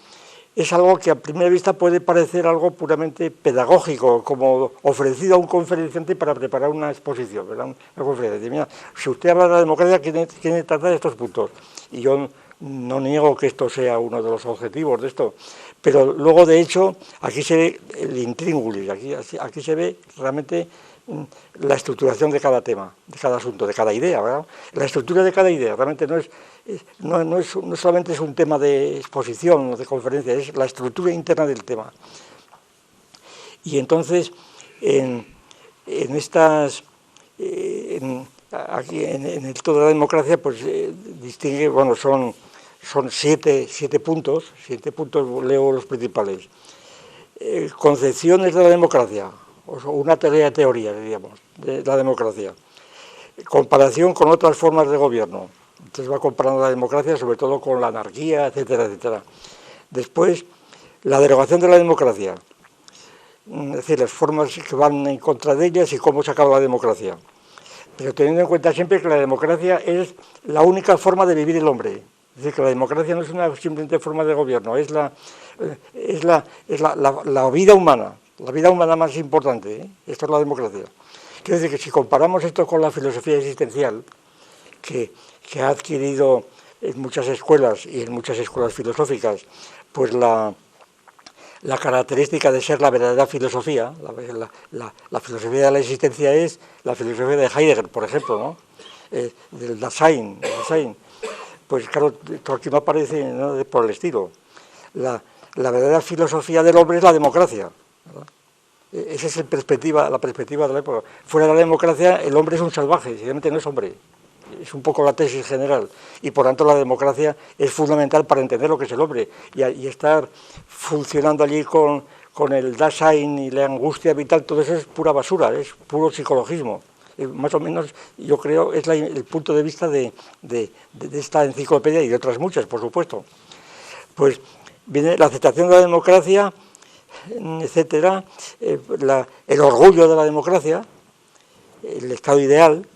es algo que a primera vista puede parecer algo puramente pedagógico, como ofrecido a un conferenciante para preparar una exposición, ¿verdad? Una conferencia. Mira, si usted habla de la democracia, tiene que tratar estos puntos. Y yo no niego que esto sea uno de los objetivos de esto, pero luego, de hecho, aquí se ve el intríngulis, aquí se ve realmente la estructuración de cada tema, de cada asunto, de cada idea, ¿verdad? La estructura de cada idea realmente no solamente es un tema de exposición o de conferencia, es la estructura interna del tema. Y entonces, aquí en el todo de la democracia, pues distingue, bueno, son 7 puntos, leo los principales. Concepciones de la democracia, una teoría, diríamos, de la democracia. Comparación con otras formas de gobierno. Entonces va comparando la democracia, sobre todo con la anarquía, etcétera, etcétera. Después, la derogación de la democracia. Es decir, las formas que van en contra de ellas y cómo se acaba la democracia. Pero teniendo en cuenta siempre que la democracia es la única forma de vivir el hombre. Es decir, que la democracia no es una simplemente forma de gobierno, es la vida humana, la vida humana más importante, ¿eh? Esto es la democracia. Quiero decir que si comparamos esto con la filosofía existencial, que ha adquirido en muchas escuelas y en muchas escuelas filosóficas, pues la característica de ser la verdadera filosofía, la filosofía de la existencia es la filosofía de Heidegger, por ejemplo, ¿no? Del Dasein. Pues claro, esto aquí no aparece, ¿no?, por el estilo. La verdadera filosofía del hombre es la democracia, ¿verdad? Esa es la perspectiva de la época. Fuera de la democracia, el hombre es un salvaje, simplemente no es hombre. Es un poco la tesis general. Y por tanto la democracia es fundamental para entender lo que es el hombre. Y estar funcionando allí con el Dasein y la angustia vital, todo eso es pura basura, es puro psicologismo. Más o menos, yo creo, es el punto de vista de esta enciclopedia y de otras muchas, por supuesto. Pues viene la aceptación de la democracia, etcétera, el orgullo de la democracia, el Estado ideal,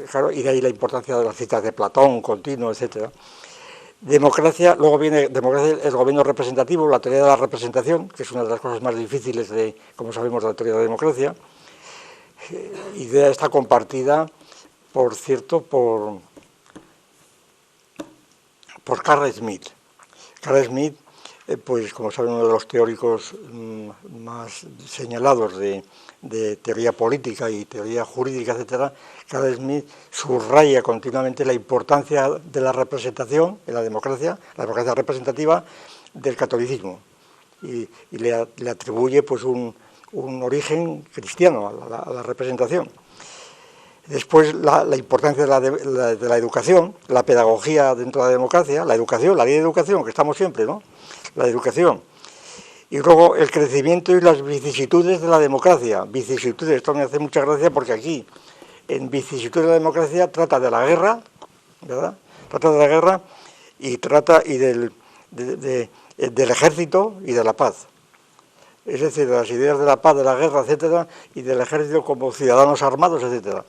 claro, y de ahí la importancia de las citas de Platón, continuo, etcétera. Democracia, luego viene democracia, el gobierno representativo, la teoría de la representación, que es una de las cosas más difíciles de, como sabemos, de la teoría de la democracia. Idea está compartida, por cierto, por Carl Schmitt. Carl Schmitt, pues como saben, uno de los teóricos más señalados de teoría política y teoría jurídica, etcétera, Carl Schmitt subraya continuamente la importancia de la representación en la democracia representativa del catolicismo, y le atribuye pues un origen cristiano a la representación. Después la importancia de la educación, la pedagogía dentro de la democracia, la educación, la ley de educación, que estamos siempre, ¿no? La educación. Y luego el crecimiento y las vicisitudes de la democracia. Vicisitudes, esto me hace mucha gracia porque aquí, en vicisitudes de la democracia, trata de la guerra, ¿verdad? Trata de la guerra y trata del ejército y de la paz. Es decir, de las ideas de la paz, de la guerra, etcétera, y del ejército como ciudadanos armados, etcétera.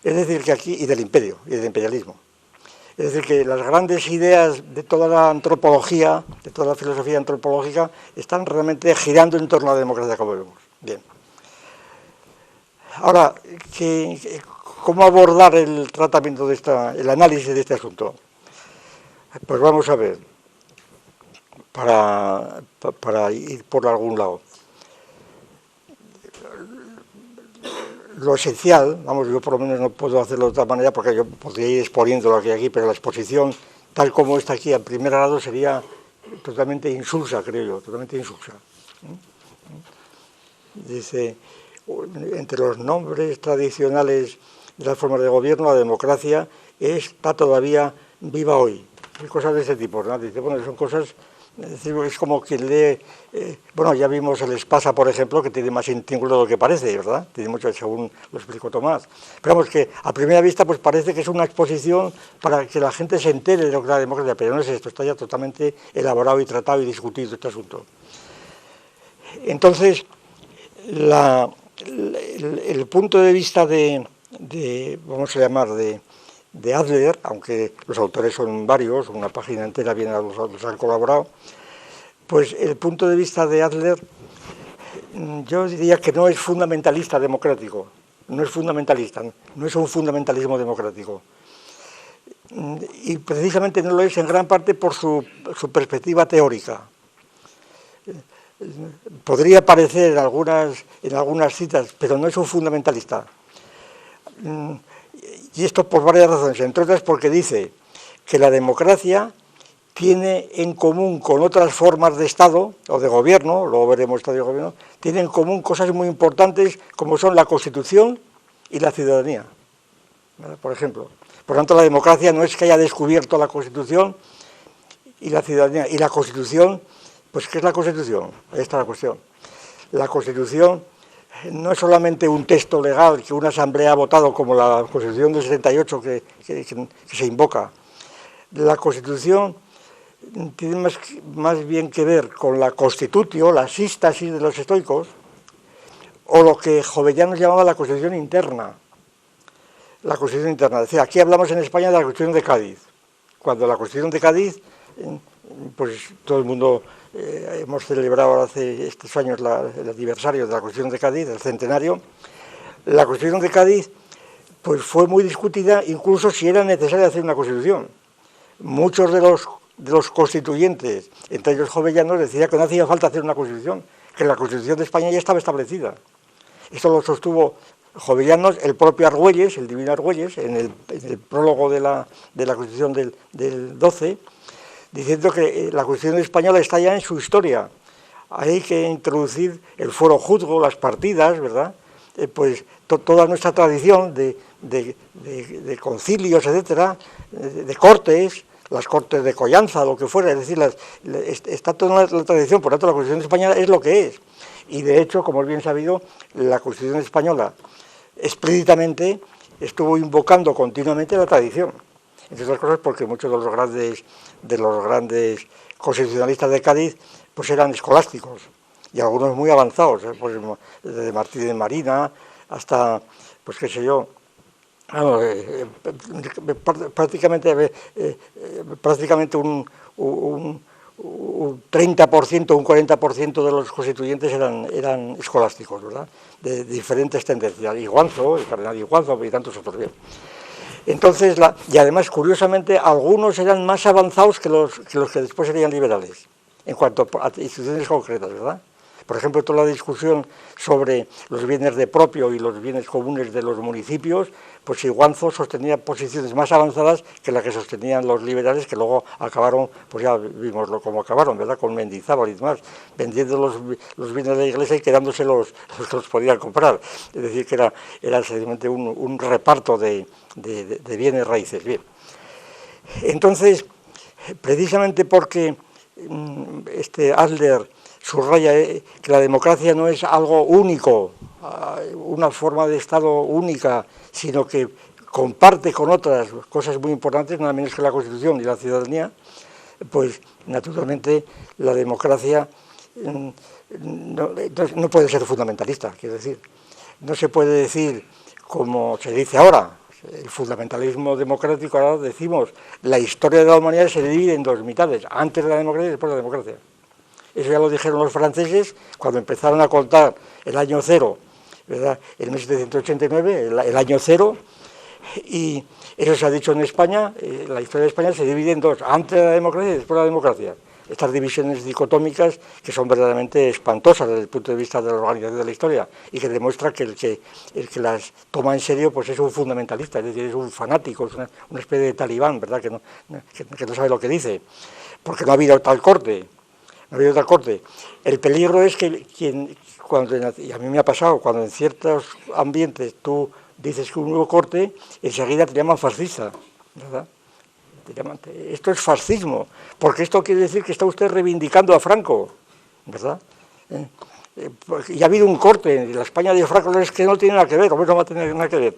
Es decir, que aquí, y del imperio, y del imperialismo. Es decir, que las grandes ideas de toda la antropología, de toda la filosofía antropológica, están realmente girando en torno a la democracia, como vemos. Bien. Ahora, ¿cómo abordar el tratamiento de el análisis de este asunto? Pues vamos a ver, para ir por algún lado. Lo esencial, vamos, yo por lo menos no puedo hacerlo de otra manera porque yo podría ir exponiéndolo aquí, pero la exposición tal como está aquí en primer grado sería totalmente insulsa, creo yo, totalmente insulsa. Dice, entre los nombres tradicionales de las formas de gobierno, la democracia está todavía viva hoy. Hay cosas de ese tipo, ¿no? Dice, bueno, son cosas... Es como quien lee, bueno, ya vimos el Espasa, por ejemplo, que tiene más íngulo de lo que parece, ¿verdad? Tiene mucho, según lo explicó Tomás. Pero vamos, que a primera vista pues parece que es una exposición para que la gente se entere de lo que es la democracia, pero no es esto, está ya totalmente elaborado y tratado y discutido este asunto. Entonces, el punto de vista vamos a llamar, de Adler, aunque los autores son varios, una página entera viene los han colaborado, pues el punto de vista de Adler, yo diría que no es fundamentalista democrático, no es fundamentalista, no es un fundamentalismo democrático. Y precisamente no lo es en gran parte por su perspectiva teórica. Podría parecer en algunas citas, pero no es un fundamentalista. Y esto por varias razones, entre otras porque dice que la democracia tiene en común con otras formas de Estado o de gobierno, luego veremos Estado y gobierno, tiene en común cosas muy importantes como son la Constitución y la ciudadanía, ¿verdad? Por ejemplo. Por tanto, la democracia no es que haya descubierto la Constitución y la ciudadanía. Y la Constitución, pues ¿qué es la Constitución? Ahí está la cuestión. La Constitución no es solamente un texto legal que una asamblea ha votado como la Constitución del 78 que se invoca. La Constitución tiene más bien que ver con la constitutio, la sístasis de los estoicos, o lo que Jovellanos llamaba la Constitución interna. La Constitución interna. Es decir, aquí hablamos en España de la Constitución de Cádiz. Cuando la Constitución de Cádiz, pues todo el mundo... hemos celebrado hace estos años el aniversario de la Constitución de Cádiz, el centenario. La Constitución de Cádiz pues fue muy discutida, incluso si era necesario hacer una Constitución. Muchos de los constituyentes, entre ellos Jovellanos, decían que no hacía falta hacer una Constitución, que la Constitución de España ya estaba establecida. Esto lo sostuvo Jovellanos, el propio Argüelles, el divino Argüelles, en el prólogo de la Constitución del 12, diciendo que la Constitución española está ya en su historia. Hay que introducir el fuero juzgo, las partidas, ¿verdad? Pues toda nuestra tradición de concilios, etcétera, de cortes, las cortes de Collanza, lo que fuera, es decir, está toda la tradición, por lo tanto la Constitución española es lo que es. Y de hecho, como es bien sabido, la Constitución española explícitamente estuvo invocando continuamente la tradición. Entre otras cosas porque muchos de los grandes constitucionalistas de Cádiz pues eran escolásticos, y algunos muy avanzados, pues desde Martín de Marina hasta, pues qué sé yo, prácticamente un 30%, un 40% de los constituyentes eran escolásticos, ¿verdad? De diferentes tendencias, Iguanzo, el cardenal Iguanzo y tantos otros. Bien. Entonces, y además, curiosamente, algunos eran más avanzados que los que después serían liberales, en cuanto a instituciones concretas, ¿verdad? Por ejemplo, toda la discusión sobre los bienes de propio y los bienes comunes de los municipios, pues Iguanzo sostenía posiciones más avanzadas que las que sostenían los liberales, que luego acabaron, pues ya vimos cómo acabaron, ¿verdad?, con Mendizábal y demás, vendiendo los bienes de la Iglesia y quedándose los que los podían comprar. Es decir, que era sencillamente un reparto de bienes raíces. Bien. Entonces, precisamente porque Adler subraya que la democracia no es algo único, una forma de Estado única, sino que comparte con otras cosas muy importantes, nada menos que la Constitución y la ciudadanía, pues naturalmente la democracia no puede ser fundamentalista, quiero decir. No se puede decir, como se dice ahora, el fundamentalismo democrático, ahora decimos, la historia de la humanidad se divide en dos mitades, antes de la democracia y después de la democracia. Eso ya lo dijeron los franceses cuando empezaron a contar el año cero, ¿verdad?, en 1789, el año cero, y eso se ha dicho en España. La historia de España se divide en dos, antes de la democracia y después de la democracia. Estas divisiones dicotómicas que son verdaderamente espantosas desde el punto de vista de la organización de la historia y que demuestra que el que las toma en serio pues es un fundamentalista, es decir, es un fanático, es una especie de talibán, ¿verdad?, que no sabe lo que dice, porque no ha habido tal corte. No ha habido tal corte. El peligro es que y a mí me ha pasado, cuando en ciertos ambientes tú dices que un nuevo corte, enseguida te llaman fascista, ¿verdad? Esto es fascismo, porque esto quiere decir que está usted reivindicando a Franco, ¿verdad? Y ha habido un corte en la España de Franco, es que no tiene nada que ver, no va a tener nada que ver,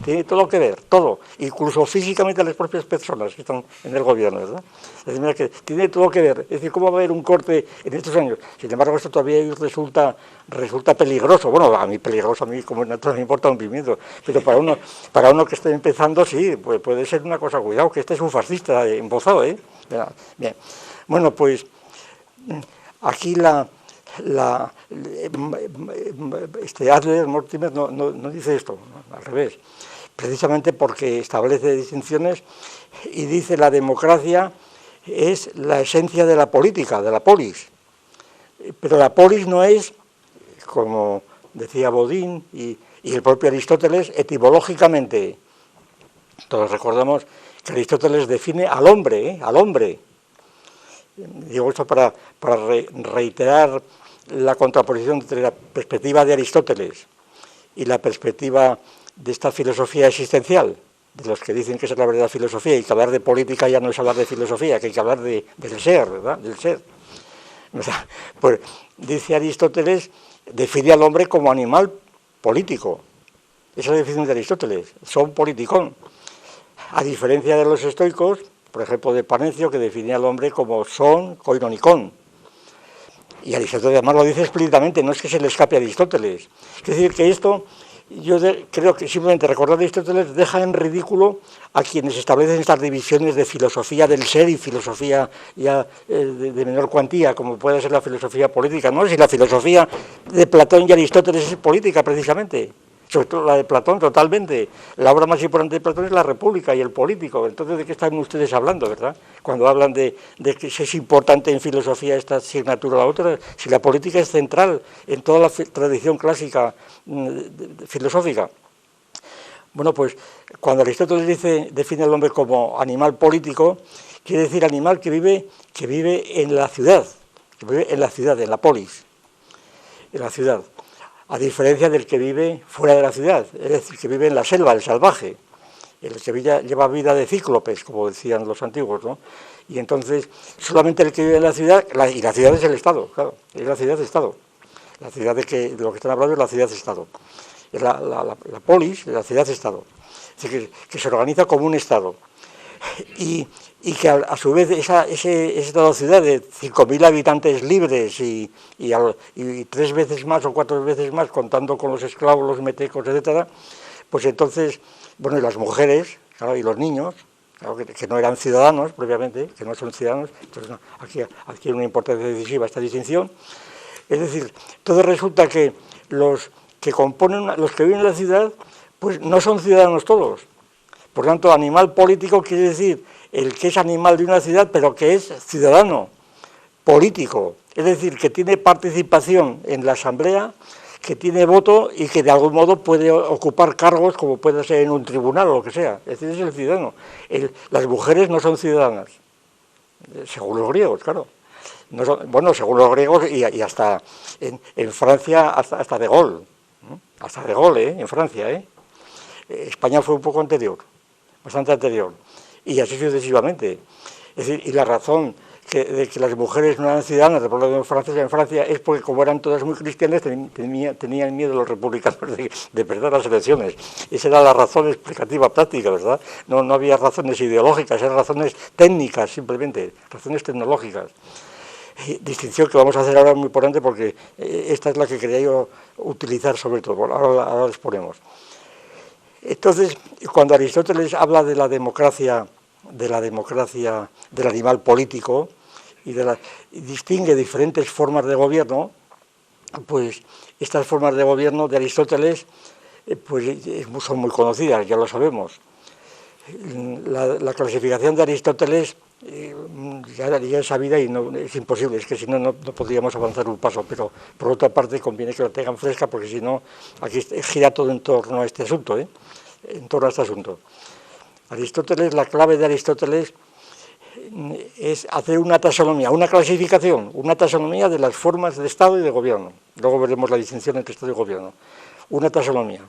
tiene todo que ver, todo, incluso físicamente las propias personas que están en el gobierno, ¿verdad? Es decir, que tiene todo que ver, es decir, ¿cómo va a haber un corte en estos años? Sin embargo, esto todavía resulta peligroso, bueno, a mí como natural me importa un pimiento, pero para uno que esté empezando, sí, pues puede ser una cosa, cuidado, que este es un fascista embozado, ¿eh? Bien, bueno, pues aquí Adler, Mortimer, no dice esto, al revés, precisamente porque establece distinciones y dice la democracia es la esencia de la política, de la polis, pero la polis no es, como decía Bodin y el propio Aristóteles, etimológicamente. Todos recordamos que Aristóteles define al hombre, al hombre. Digo esto para reiterar la contraposición entre la perspectiva de Aristóteles y la perspectiva de esta filosofía existencial, de los que dicen que esa es la verdadera filosofía y que hablar de política ya no es hablar de filosofía, que hay que hablar del ser, ¿verdad?, del ser. O sea, pues dice Aristóteles, define al hombre como animal político. Esa es la definición de Aristóteles, son politicón. A diferencia de los estoicos, por ejemplo, de Panencio, que definía al hombre como son koinonikon. Y Aristóteles además lo dice explícitamente, no es que se le escape a Aristóteles. Es decir, que esto, yo creo que simplemente recordar a Aristóteles deja en ridículo a quienes establecen estas divisiones de filosofía del ser y filosofía ya de menor cuantía, como puede ser la filosofía política. No, si la filosofía de Platón y Aristóteles es política precisamente. Sobre todo la de Platón, totalmente. La obra más importante de Platón es la República y el Político. Entonces, ¿de qué están ustedes hablando, verdad? Cuando hablan de que es importante en filosofía esta asignatura o la otra, si la política es central en toda la tradición clásica filosófica. Bueno, pues cuando Aristóteles define al hombre como animal político, quiere decir animal que vive en la ciudad, en la polis, en la ciudad. A diferencia del que vive fuera de la ciudad, es decir, que vive en la selva, el salvaje, el que lleva vida de cíclopes, como decían los antiguos, ¿no? Y entonces, solamente el que vive en la ciudad, y la ciudad es el Estado, claro, es la ciudad-Estado. La ciudad de lo que están hablando es la ciudad-Estado. Es la polis, la ciudad-Estado. Es decir, que se organiza como un Estado. y que a su vez esa ciudad de 5.000 habitantes libres y 3 veces más o 4 veces más, contando con los esclavos, los metecos, etcétera, pues entonces, bueno, y las mujeres, claro, y los niños, claro, que no eran ciudadanos previamente, que no son ciudadanos, entonces no, aquí adquiere una importancia decisiva esta distinción. Es decir, todo resulta que los que viven en la ciudad, pues no son ciudadanos todos. Por tanto, animal político quiere decir el que es animal de una ciudad, pero que es ciudadano político. Es decir, que tiene participación en la asamblea, que tiene voto y que de algún modo puede ocupar cargos como puede ser en un tribunal o lo que sea. Es decir, es el ciudadano. Las mujeres no son ciudadanas, según los griegos, claro. No son, bueno, según los griegos y hasta en Francia, hasta De Gaulle. Hasta De Gaulle, en Francia. España fue un poco anterior, bastante anterior. Y así sucesivamente. Es decir, y la razón de que las mujeres no eran ciudadanas del pueblo francés en Francia es porque, como eran todas muy cristianas, tenían miedo los republicanos de perder las elecciones. Esa era la razón explicativa práctica, ¿verdad? No había razones ideológicas, eran razones técnicas simplemente, razones tecnológicas. Distinción que vamos a hacer ahora muy importante porque esta es la que quería yo utilizar sobre todo, ahora la exponemos. Entonces, cuando Aristóteles habla de la democracia del animal político y distingue diferentes formas de gobierno, pues estas formas de gobierno de Aristóteles pues son muy conocidas, ya lo sabemos. La clasificación de Aristóteles ya es sabida y no, es imposible, es que si no podríamos avanzar un paso, pero por otra parte conviene que la tengan fresca porque si no, aquí gira todo en torno a este asunto, en torno a este asunto. Aristóteles, la clave de Aristóteles es hacer una taxonomía, una clasificación, una taxonomía de las formas de Estado y de gobierno. Luego veremos la distinción entre Estado y gobierno. Una taxonomía.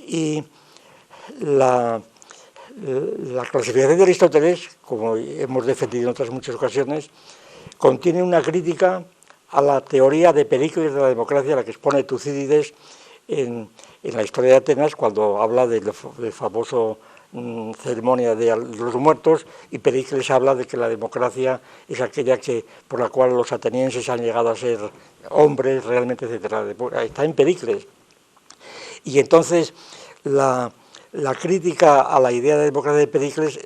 Y la clasificación de Aristóteles, como hemos defendido en otras muchas ocasiones, contiene una crítica a la teoría de Pericles de la democracia, la que expone Tucídides en la historia de Atenas, cuando habla del famoso ceremonia de los muertos, y Pericles habla de que la democracia es aquella por la cual los atenienses han llegado a ser hombres realmente, etcétera. Está en Pericles. Y entonces la crítica a la idea de democracia de Pericles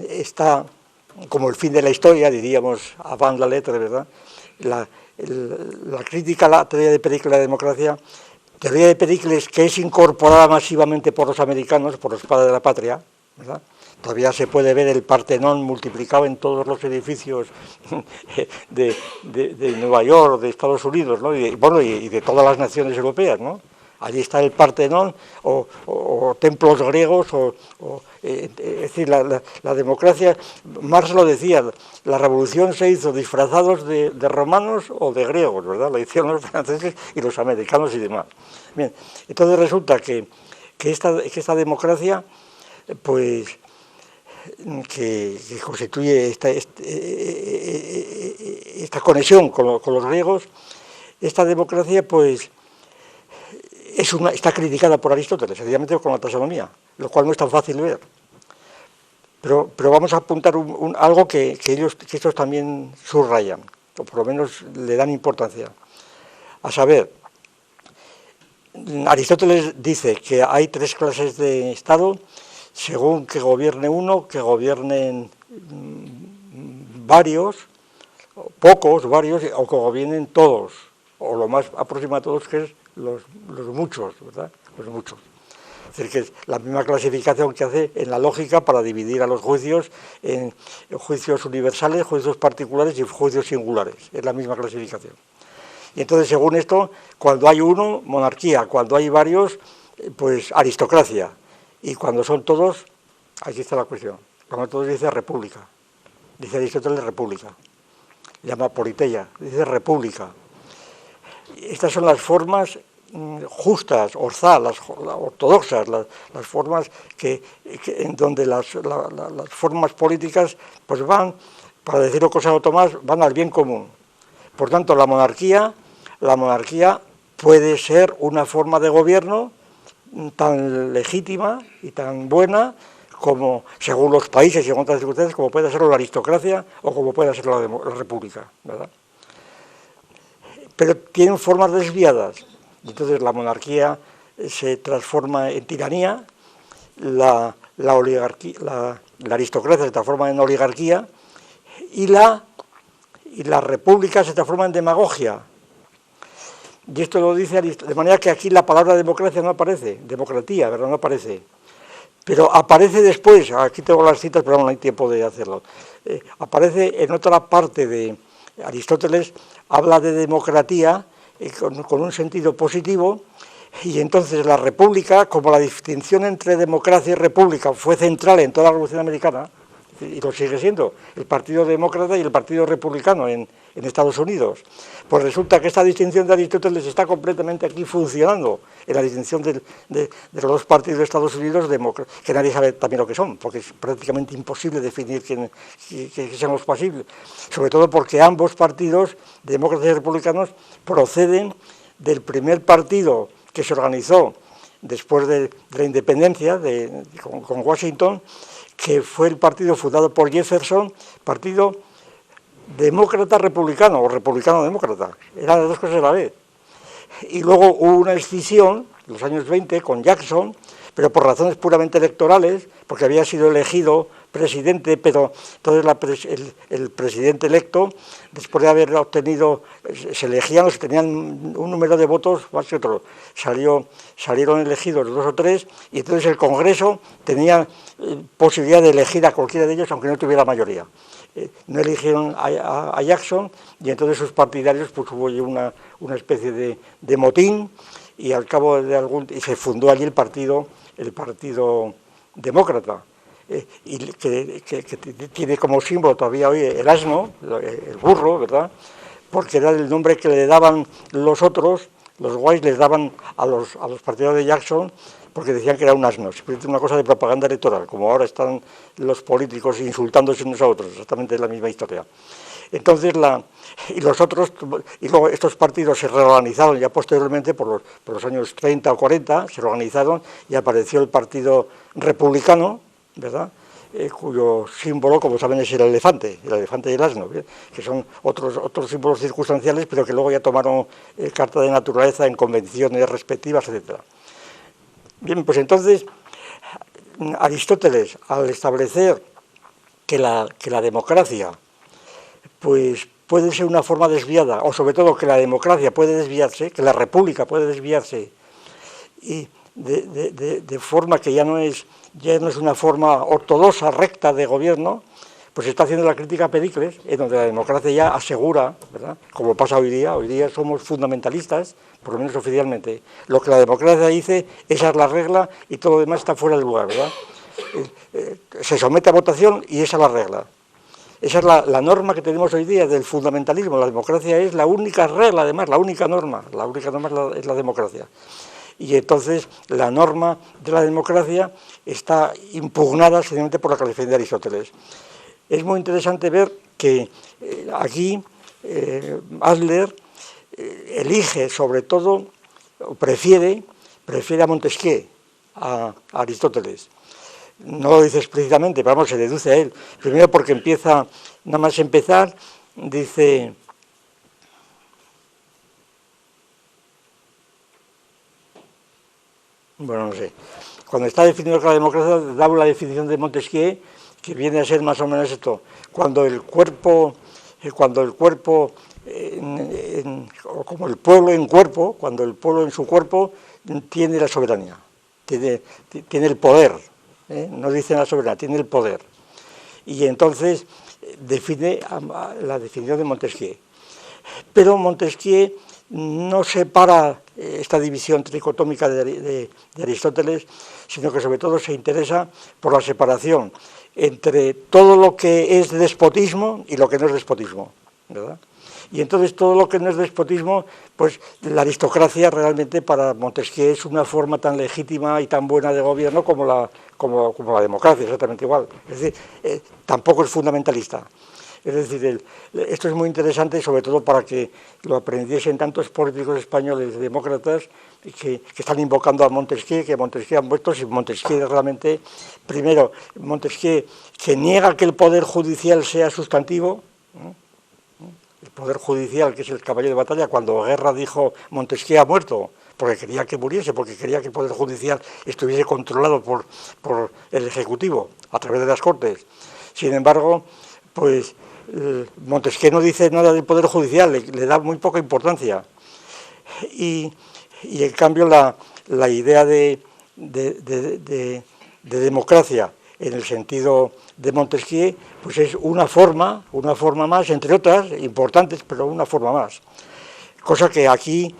está como el fin de la historia, diríamos, avant la lettre, ¿verdad? La crítica a la teoría de Pericles de la democracia, teoría de Pericles que es incorporada masivamente por los americanos, por los padres de la patria, ¿verdad? Todavía se puede ver el Partenón multiplicado en todos los edificios de Nueva York, de Estados Unidos, ¿no? Y de todas las naciones europeas, ¿no? Allí está el Partenón, o templos griegos, es decir, la democracia, Marx lo decía, la revolución se hizo disfrazados de romanos o de griegos, ¿verdad? La hicieron los franceses y los americanos y demás. Bien, entonces resulta que esta democracia, pues, que constituye esta conexión con los griegos, esta democracia, pues, está criticada por Aristóteles, sencillamente con la taxonomía, lo cual no es tan fácil ver. Pero vamos a apuntar algo que estos también subrayan, o por lo menos le dan importancia. A saber, Aristóteles dice que hay 3 clases de Estado, según que gobierne uno, que gobiernen varios, pocos, varios, o que gobiernen todos, o lo más aproximado a todos, que es los muchos, ¿verdad? Los muchos. Es decir, que es la misma clasificación que hace en la lógica para dividir a los juicios en juicios universales, juicios particulares y juicios singulares. Es la misma clasificación. Y entonces, según esto, cuando hay uno, monarquía; cuando hay varios, pues aristocracia; y cuando son todos, aquí está la cuestión, cuando todos dice república. Dice Aristóteles república. Llama politeia, dice república. Estas son las formas justas, las ortodoxas, las formas en donde las formas políticas pues van, para decirlo con Santo Tomás, van al bien común. Por tanto, la monarquía puede ser una forma de gobierno tan legítima y tan buena como según los países y según otras circunstancias, como puede ser la aristocracia o como puede ser la república, ¿verdad? Pero tienen formas desviadas, y entonces la monarquía se transforma en tiranía, la aristocracia se transforma en oligarquía y la república se transforma en demagogia. Y esto lo dice Aristóteles, de manera que aquí la palabra democracia no aparece, democratía, ¿verdad? No aparece. Pero aparece después, aquí tengo las citas, pero no hay tiempo de hacerlo. Aparece en otra parte de Aristóteles, habla de democracia con un sentido positivo, y entonces la república, como la distinción entre democracia y república fue central en toda la Revolución Americana, y lo sigue siendo, el Partido Demócrata y el Partido Republicano en Estados Unidos, pues resulta que esta distinción de Aristóteles está completamente aquí funcionando, en la distinción de los dos partidos de Estados Unidos, que nadie sabe también lo que son, porque es prácticamente imposible definir que sean los posibles, sobre todo porque ambos partidos, demócratas y republicanos, proceden del primer partido que se organizó después de la independencia con Washington, que fue el partido fundado por Jefferson, partido demócrata-republicano o republicano-demócrata, eran las dos cosas a la vez. Y luego hubo una escisión, en los años 20, con Jackson, pero por razones puramente electorales, porque había sido elegido presidente, pero entonces el presidente electo, después de haber obtenido, se elegían, se tenían un número de votos más que otro, salieron elegidos 2 o 3, y entonces el Congreso tenía posibilidad de elegir a cualquiera de ellos, aunque no tuviera mayoría. No eligieron a Jackson, y entonces sus partidarios, pues hubo una especie de motín, y al cabo de y se fundó allí el partido demócrata, y que tiene como símbolo todavía hoy el asno, el burro, ¿verdad? Porque era el nombre que le daban los otros, los guays les daban a los partidarios de Jackson, porque decían que era un asno, simplemente una cosa de propaganda electoral, como ahora están los políticos insultándose unos a otros, exactamente la misma historia. Entonces, y luego estos partidos se reorganizaron ya posteriormente, por los años 30 o 40, se reorganizaron y apareció el Partido Republicano, ¿verdad? Cuyo símbolo, como saben, es el elefante y el asno, ¿bien? Que son otros símbolos circunstanciales, pero que luego ya tomaron carta de naturaleza en convenciones respectivas, etc. Bien, pues entonces, Aristóteles, al establecer que la democracia pues puede ser una forma desviada, o sobre todo que la democracia puede desviarse, que la república puede desviarse, y de forma que ya no es una forma ortodoxa, recta de gobierno, pues está haciendo la crítica a Pericles, en donde la democracia ya asegura, ¿verdad?, como pasa hoy día somos fundamentalistas, por lo menos oficialmente, lo que la democracia dice, esa es la regla y todo lo demás está fuera de lugar, ¿verdad? Se somete a votación y esa es la regla. Esa es la norma que tenemos hoy día del fundamentalismo. La democracia es la única regla, además, la única norma es la democracia. Y entonces la norma de la democracia está impugnada sencillamente por la calificación de Aristóteles. Es muy interesante ver que aquí Adler elige sobre todo, prefiere a Montesquieu, a Aristóteles. No lo dice explícitamente, pero vamos, se deduce a él. Primero porque empieza, nada más empezar, dice... Bueno, no sé. Cuando está definido la democracia, da la definición de Montesquieu, que viene a ser más o menos esto. Cuando el cuerpo o como el pueblo en cuerpo, cuando el pueblo en su cuerpo tiene la soberanía, tiene el poder. No dice la soberanía, tiene el poder. Y entonces define la definición de Montesquieu. Pero Montesquieu no separa esta división tricotómica de Aristóteles, sino que sobre todo se interesa por la separación entre todo lo que es despotismo y lo que no es despotismo, ¿verdad? Y entonces todo lo que no es despotismo, pues la aristocracia realmente para Montesquieu es una forma tan legítima y tan buena de gobierno como la democracia, exactamente igual. Es decir, tampoco es fundamentalista. Es decir, esto es muy interesante, sobre todo para que lo aprendiesen tantos políticos españoles demócratas que están invocando a Montesquieu, que Montesquieu ha muerto, si Montesquieu realmente, primero, Montesquieu que niega que el poder judicial sea sustantivo, el poder judicial, que es el caballo de batalla, cuando Guerra dijo Montesquieu ha muerto, porque quería que muriese, porque quería que el poder judicial estuviese controlado por el Ejecutivo, a través de las Cortes. Sin embargo, pues Montesquieu no dice nada del poder judicial, le da muy poca importancia. Y en cambio la idea de democracia en el sentido de Montesquieu, pues es una forma más, entre otras importantes, pero una forma más. Cosa que aquí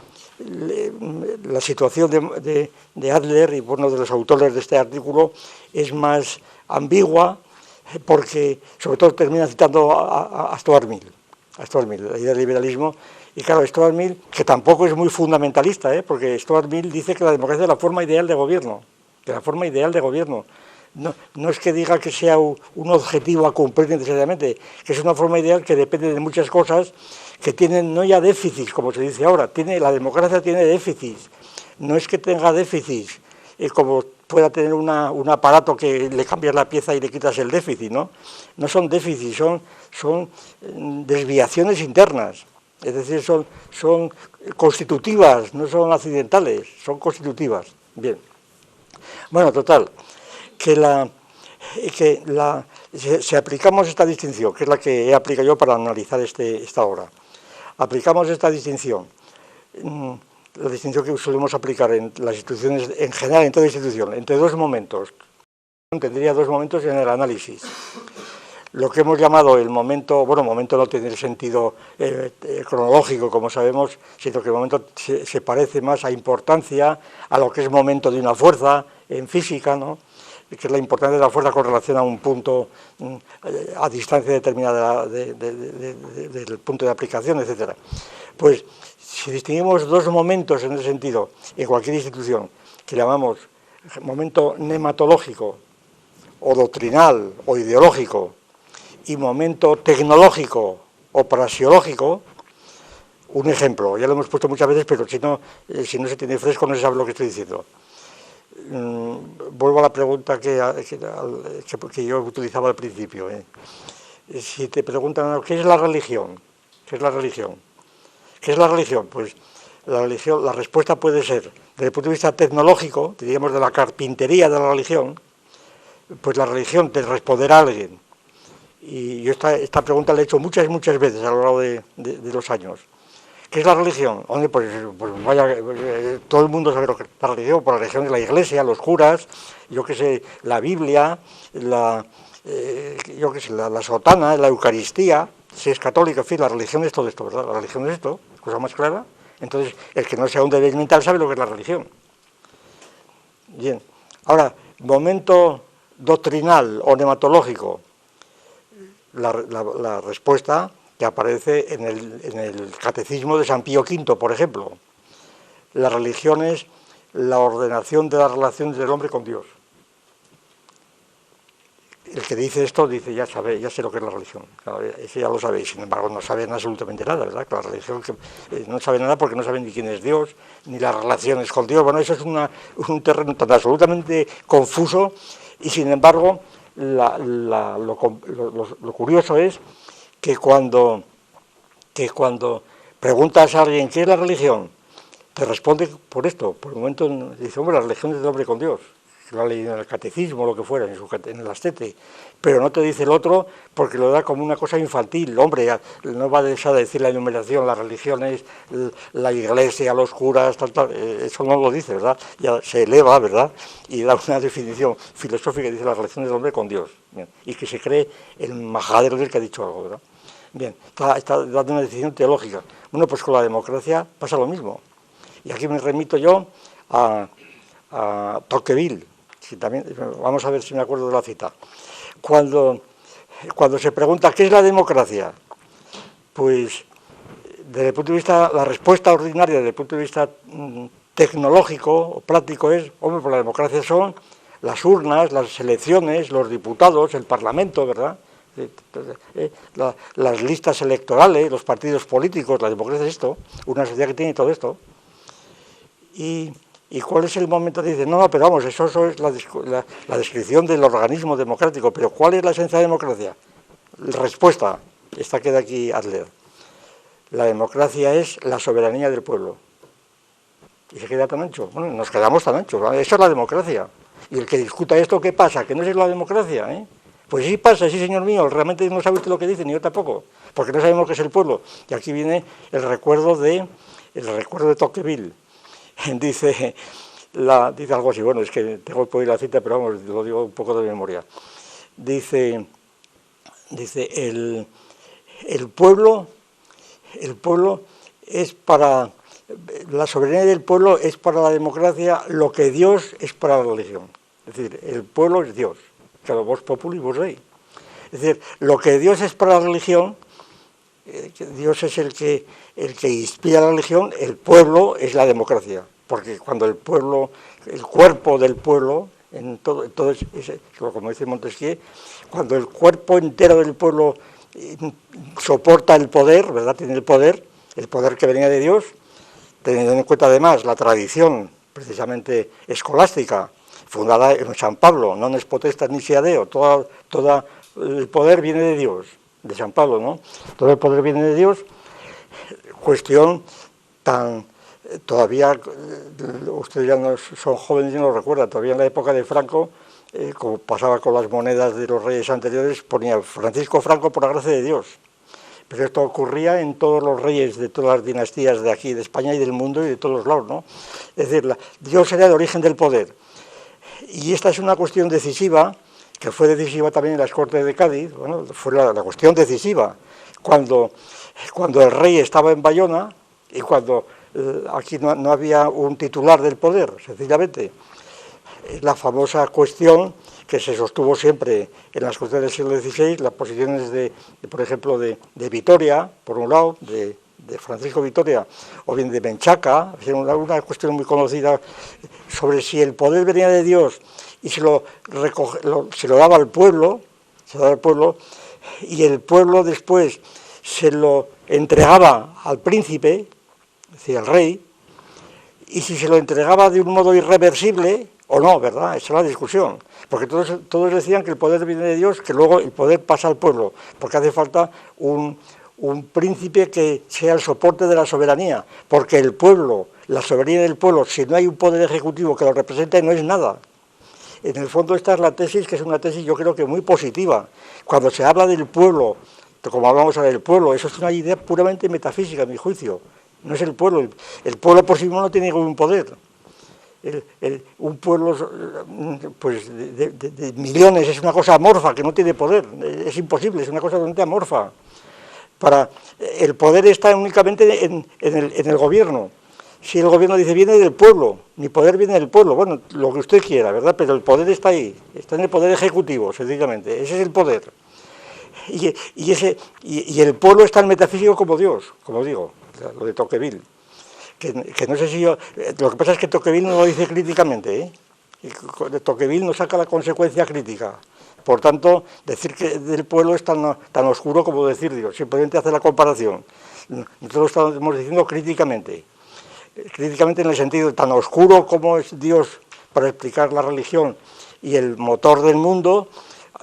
la situación de Adler, y uno de los autores de este artículo, es más ambigua, porque sobre todo termina citando a Stuart Mill, la idea del liberalismo. Y claro, Stuart Mill, que tampoco es muy fundamentalista, porque Stuart Mill dice que la democracia es la forma ideal de gobierno, No es que diga que sea un objetivo a cumplir necesariamente, que es una forma ideal que depende de muchas cosas que tienen no ya déficits, como se dice ahora, la democracia tiene déficits, no es que tenga déficits, como pueda tener un aparato que le cambias la pieza y le quitas el déficit, ¿no? No son déficits, son desviaciones internas, es decir, son constitutivas, no son accidentales, son constitutivas. Bien. Bueno, total, si aplicamos esta distinción, que es la que he aplicado yo para analizar esta obra, aplicamos esta distinción, la distinción que solemos aplicar en las instituciones, en general en toda institución, entre dos momentos. Tendría dos momentos en el análisis. Lo que hemos llamado el momento, bueno, momento no tiene el sentido cronológico, como sabemos, sino que el momento se parece más a importancia, a lo que es momento de una fuerza en física, ¿no? Que es la importancia de la fuerza con relación a un punto a distancia determinada del punto de aplicación, etc. Pues si distinguimos dos momentos en ese sentido, en cualquier institución, que llamamos momento nematológico, o doctrinal, o ideológico, y momento tecnológico, o praxeológico, un ejemplo, ya lo hemos puesto muchas veces, pero si no se tiene fresco no se sabe lo que estoy diciendo. Vuelvo a la pregunta que yo utilizaba al principio. Si te preguntan, ¿qué es la religión? ¿Qué es la religión? ¿Qué es la religión? Pues la respuesta puede ser, desde el punto de vista tecnológico, diríamos de la carpintería de la religión, pues la religión te responderá a alguien. Y yo esta pregunta la he hecho muchas veces a lo largo de los años. ¿Qué es la religión? Hombre, pues vaya, todo el mundo sabe lo que es la religión, por la religión de la Iglesia, los curas, yo qué sé, la Biblia, la sotana, la Eucaristía, si es católica, en fin, la religión es todo esto, ¿verdad? La religión es esto, cosa más clara. Entonces, el que no sea un débil mental sabe lo que es la religión. Bien, ahora, momento doctrinal o nematológico, la respuesta que aparece en el Catecismo de San Pío V, por ejemplo. La religión es la ordenación de las relaciones del hombre con Dios. El que dice esto dice, ya sé lo que es la religión. Claro, eso ya lo sabéis, sin embargo no saben absolutamente nada, ¿verdad? La religión no sabe nada porque no saben ni quién es Dios, ni las relaciones con Dios. Bueno, eso es un terreno tan absolutamente confuso y sin embargo lo curioso es que cuando preguntas a alguien ¿qué es la religión? Te responde por esto, por el momento dice, hombre, la religión es del hombre con Dios, lo ha leído en el catecismo, lo que fuera, en el Astete, pero no te dice el otro porque lo da como una cosa infantil. Hombre, no va a dejar de decir la enumeración, la religión es la iglesia, los curas, tal, eso no lo dice, ¿verdad? Ya se eleva, ¿verdad? Y da una definición filosófica que dice la relación del hombre con Dios, bien, y que se cree el majadero del que ha dicho algo, ¿verdad? Bien, está dando una decisión teológica. Bueno, pues con la democracia pasa lo mismo. Y aquí me remito yo a Tocqueville, también, vamos a ver si me acuerdo de la cita. Cuando se pregunta ¿qué es la democracia? Pues desde el punto de vista, la respuesta ordinaria desde el punto de vista tecnológico o práctico es, hombre, pues la democracia son las urnas, las elecciones, los diputados, el Parlamento, ¿verdad? Las listas electorales, los partidos políticos, la democracia es esto, una sociedad que tiene todo esto. ¿Y cuál es el momento? Dice, no, pero vamos, eso es la descripción del organismo democrático, pero ¿cuál es la esencia de la democracia? Respuesta, esta queda aquí Adler. La democracia es la soberanía del pueblo. Y se queda tan ancho. Bueno, nos quedamos tan anchos. Eso es la democracia. Y el que discuta esto, ¿qué pasa? ¿Que no es la democracia? Pues sí pasa, sí, señor mío. Realmente no sabe usted lo que dice, ni yo tampoco. Porque no sabemos qué es el pueblo. Y aquí viene el recuerdo de Tocqueville. Dice algo así. Bueno, es que tengo que oír la cita, pero vamos, lo digo un poco de memoria. Dice el pueblo es para... La soberanía del pueblo es para la democracia lo que Dios es para la religión. Es decir, el pueblo es Dios. Claro, vos populi, vos rey. Es decir, lo que Dios es para la religión, Dios es el que inspira la religión, el pueblo es la democracia. Porque cuando el cuerpo del pueblo, como dice Montesquieu, cuando el cuerpo entero del pueblo soporta el poder, ¿verdad? Tiene el poder que venía de Dios, teniendo en cuenta además la tradición precisamente escolástica, fundada en San Pablo, non es potestas ni sia Deo, todo el poder viene de Dios, de San Pablo, ¿no? Todo el poder viene de Dios, cuestión todavía, ustedes ya no son jóvenes y no lo recuerdan, todavía en la época de Franco, como pasaba con las monedas de los reyes anteriores, ponía Francisco Franco por la gracia de Dios. Pero esto ocurría en todos los reyes de todas las dinastías de aquí, de España y del mundo y de todos los lados, ¿no? Es decir, Dios era el origen del poder. Y esta es una cuestión decisiva, que fue decisiva también en las Cortes de Cádiz, bueno, fue la cuestión decisiva, cuando el rey estaba en Bayona y cuando aquí no había un titular del poder, sencillamente. La famosa cuestión que se sostuvo siempre en las Cortes del siglo XVI, las posiciones por ejemplo, de Vitoria, por un lado, de Francisco Vitoria, o bien de Menchaca, una cuestión muy conocida sobre si el poder venía de Dios y se lo daba al pueblo, y el pueblo después se lo entregaba al príncipe, es decir, al rey, y si se lo entregaba de un modo irreversible o no, ¿verdad? Esa es la discusión. Porque todos decían que el poder viene de Dios, que luego el poder pasa al pueblo, porque hace falta un príncipe que sea el soporte de la soberanía, porque el pueblo, la soberanía del pueblo, si no hay un poder ejecutivo que lo represente, no es nada. En el fondo esta es la tesis, que es una tesis yo creo que muy positiva. Cuando se habla del pueblo, como hablamos ahora del pueblo, eso es una idea puramente metafísica, a mi juicio. No es el pueblo por sí mismo no tiene ningún poder. Un pueblo pues de millones es una cosa amorfa que no tiene poder, es imposible, es una cosa totalmente amorfa. El poder está únicamente en el gobierno. Si el gobierno dice viene del pueblo, mi poder viene del pueblo, bueno, lo que usted quiera, ¿verdad? Pero el poder está ahí, está en el poder ejecutivo, sencillamente, ese es el poder. Y el pueblo es tan metafísico como Dios, como digo, lo de Tocqueville. Que no sé si yo... Lo que pasa es que Tocqueville no lo dice críticamente, ¿eh? Y Tocqueville no saca la consecuencia crítica. Por tanto, decir que del pueblo es tan oscuro como decir Dios, simplemente hace la comparación. Nosotros estamos diciendo críticamente en el sentido tan oscuro como es Dios para explicar la religión y el motor del mundo,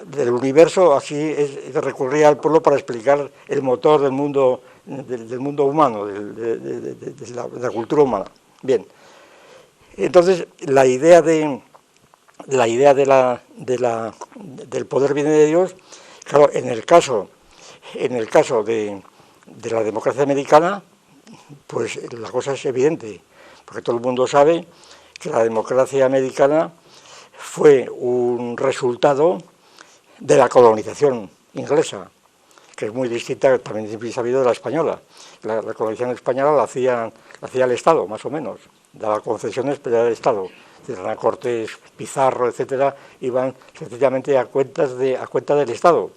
del universo, así es recurrir al pueblo para explicar el motor del mundo humano, de la cultura humana. Bien, entonces la idea del poder viene de Dios, claro, en el caso de la democracia americana, pues la cosa es evidente, porque todo el mundo sabe que la democracia americana fue un resultado de la colonización inglesa, que es muy distinta, también siempre sabido, de la española. La colonización española la hacía el Estado, más o menos, daba concesiones, pero era el Estado. Hernán Cortés, Pizarro, etcétera, iban sencillamente a cuenta del Estado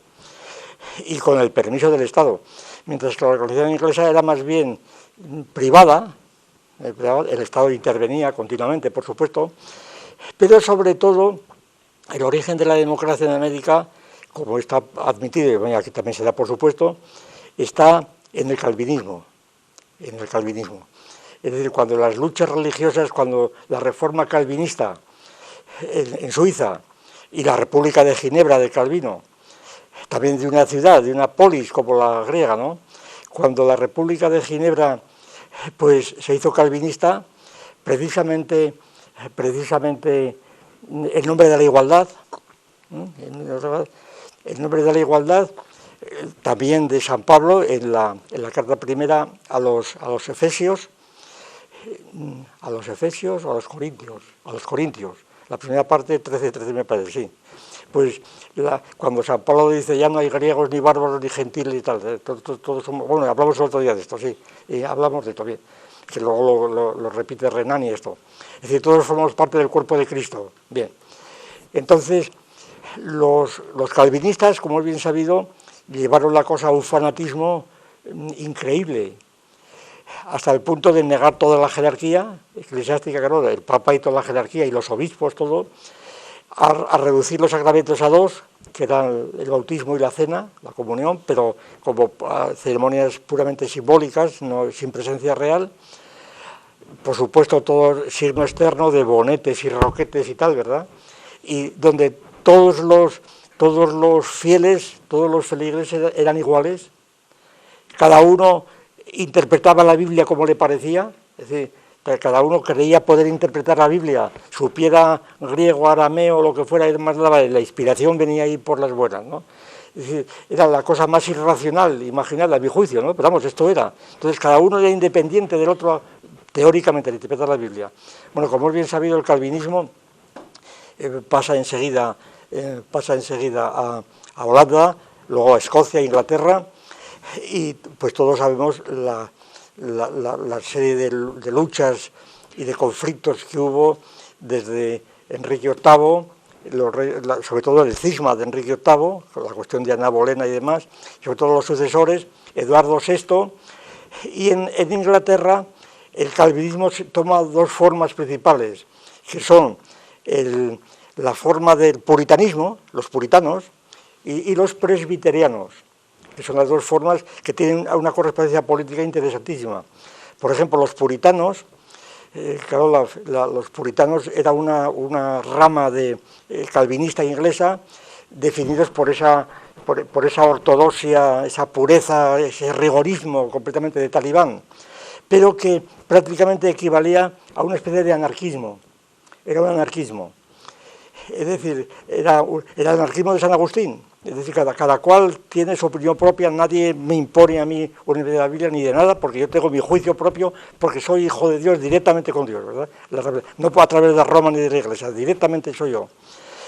y con el permiso del Estado. Mientras que la colonización inglesa era más bien privada, el Estado intervenía continuamente, por supuesto, pero sobre todo el origen de la democracia en América como está admitido, y aquí también se da por supuesto, está en el calvinismo. Es decir, cuando las luchas religiosas, cuando la reforma calvinista en Suiza y la República de Ginebra de Calvino, también de una ciudad, de una polis como la griega, ¿no? Cuando la República de Ginebra pues se hizo calvinista, precisamente en nombre de la igualdad, también de San Pablo en la carta primera a los efesios o a los corintios, la primera parte 13 me parece, sí. Pues cuando San Pablo dice ya no hay griegos ni bárbaros ni gentiles y tal, todos somos, bueno, hablamos el otro día de esto, sí, y hablamos de esto bien, que luego lo repite Renan y esto. Es decir, todos formamos parte del cuerpo de Cristo, bien. Entonces, los calvinistas, como es bien sabido, llevaron la cosa a un fanatismo increíble, hasta el punto de negar toda la jerarquía eclesiástica, claro, el Papa y toda la jerarquía y los obispos, todo, a reducir los sacramentos a dos, que eran el bautismo y la cena, la comunión, pero como ceremonias puramente simbólicas, no, sin presencia real. Por supuesto, todo signo externo de bonetes y roquetes y tal, ¿verdad? Y donde todos los fieles, todos los feligreses eran iguales, cada uno interpretaba la Biblia como le parecía, es decir, cada uno creía poder interpretar la Biblia, supiera griego, arameo, lo que fuera, la inspiración venía ahí por las buenas, ¿no? Es decir, era la cosa más irracional, imaginable, a mi juicio, ¿no? Pero vamos, esto era. Entonces, cada uno era independiente del otro, teóricamente, de interpretar la Biblia. Bueno, como es bien sabido, el calvinismo pasa enseguida a Holanda, luego a Escocia, Inglaterra, y pues todos sabemos la serie de luchas y de conflictos que hubo desde Enrique VIII, sobre todo el cisma de Enrique VIII, la cuestión de Ana Bolena y demás, sobre todo los sucesores, Eduardo VI, y en Inglaterra el calvinismo toma dos formas principales, que son la forma del puritanismo, los puritanos, y los presbiterianos, que son las dos formas que tienen una correspondencia política interesantísima. Por ejemplo, los puritanos, claro, los puritanos era una rama de calvinista inglesa, definidos por esa ortodoxia, esa pureza, ese rigorismo completamente de talibán, pero que prácticamente equivalía a una especie de anarquismo. Era un anarquismo. Es decir, era el anarquismo de San Agustín. Es decir, cada cual tiene su opinión propia, nadie me impone a mí una idea de la Biblia ni de nada, porque yo tengo mi juicio propio, porque soy hijo de Dios directamente con Dios, ¿verdad? No a través de Roma ni de la Iglesia, directamente soy yo.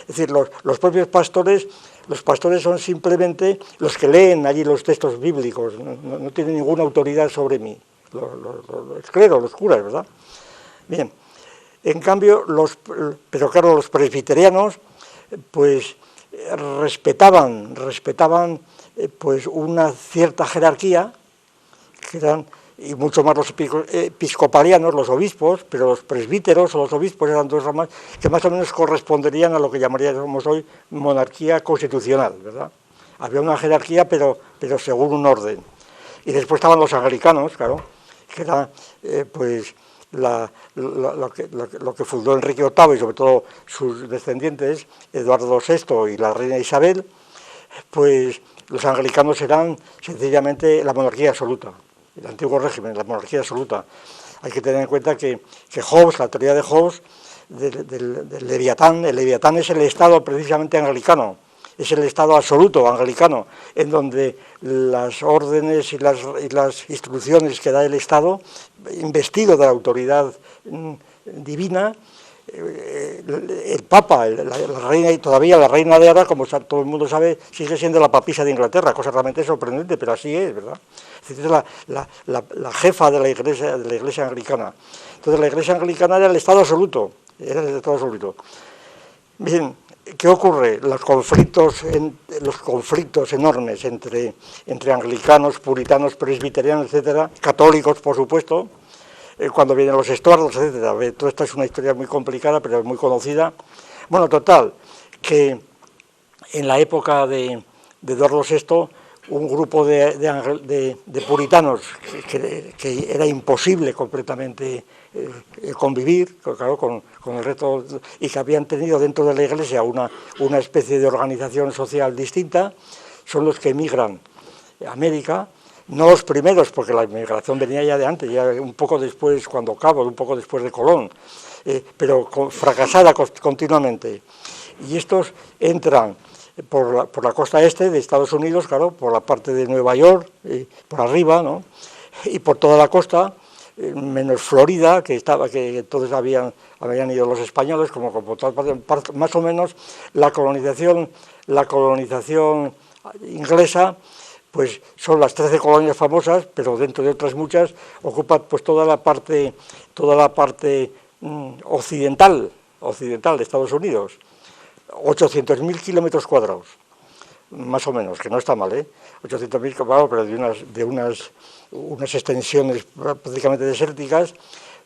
Es decir, los propios pastores son simplemente los que leen allí los textos bíblicos, no tienen ninguna autoridad sobre mí, los cleros, los curas, ¿verdad? Bien, en cambio, pero claro, los presbiterianos, pues respetaban pues una cierta jerarquía, que eran, y mucho más los episcopalianos, los obispos, pero los presbíteros o los obispos eran dos ramas que más o menos corresponderían a lo que llamaríamos hoy monarquía constitucional, ¿verdad? Había una jerarquía, pero según un orden. Y después estaban los anglicanos, claro, que era pues lo que fundó Enrique VIII y sobre todo sus descendientes, Eduardo VI y la reina Isabel, pues los anglicanos eran sencillamente la monarquía absoluta, el antiguo régimen, la monarquía absoluta. Hay que tener en cuenta que Hobbes, la teoría de Hobbes, del Leviatán, el Leviatán es el Estado precisamente anglicano, es el Estado absoluto anglicano, en donde las órdenes y las instrucciones que da el Estado, investido de la autoridad divina, el Papa, la reina, y todavía la reina de ahora, como todo el mundo sabe, sigue siendo la papisa de Inglaterra, cosa realmente sorprendente, pero así es, ¿verdad? Es la jefa de la iglesia anglicana. Entonces la iglesia anglicana era el Estado absoluto, Bien, ¿qué ocurre? Los conflictos enormes entre anglicanos, puritanos, presbiterianos, etcétera, católicos, por supuesto, cuando vienen los estuardos, etcétera. Toda esta es una historia muy complicada, pero muy conocida. Bueno, total, que en la época de Eduardo VI, un grupo de puritanos que era imposible completamente convivir, claro, con el resto, y que habían tenido dentro de la Iglesia una especie de organización social distinta, son los que emigran a América, no los primeros, porque la inmigración venía ya de antes, ya un poco después, cuando Cabo, un poco después de Colón, pero fracasada continuamente. Y estos entran por la costa este de Estados Unidos, claro, por la parte de Nueva York, por arriba, ¿no? Y por toda la costa, menos Florida, que entonces habían ido los españoles, como toda parte, más o menos la colonización inglesa, pues son las 13 colonias famosas, pero dentro de otras muchas ocupa pues toda la parte occidental de Estados Unidos. 800.000 kilómetros cuadrados, más o menos, que no está mal, 800.000 cuadrados, pero de unas extensiones prácticamente desérticas,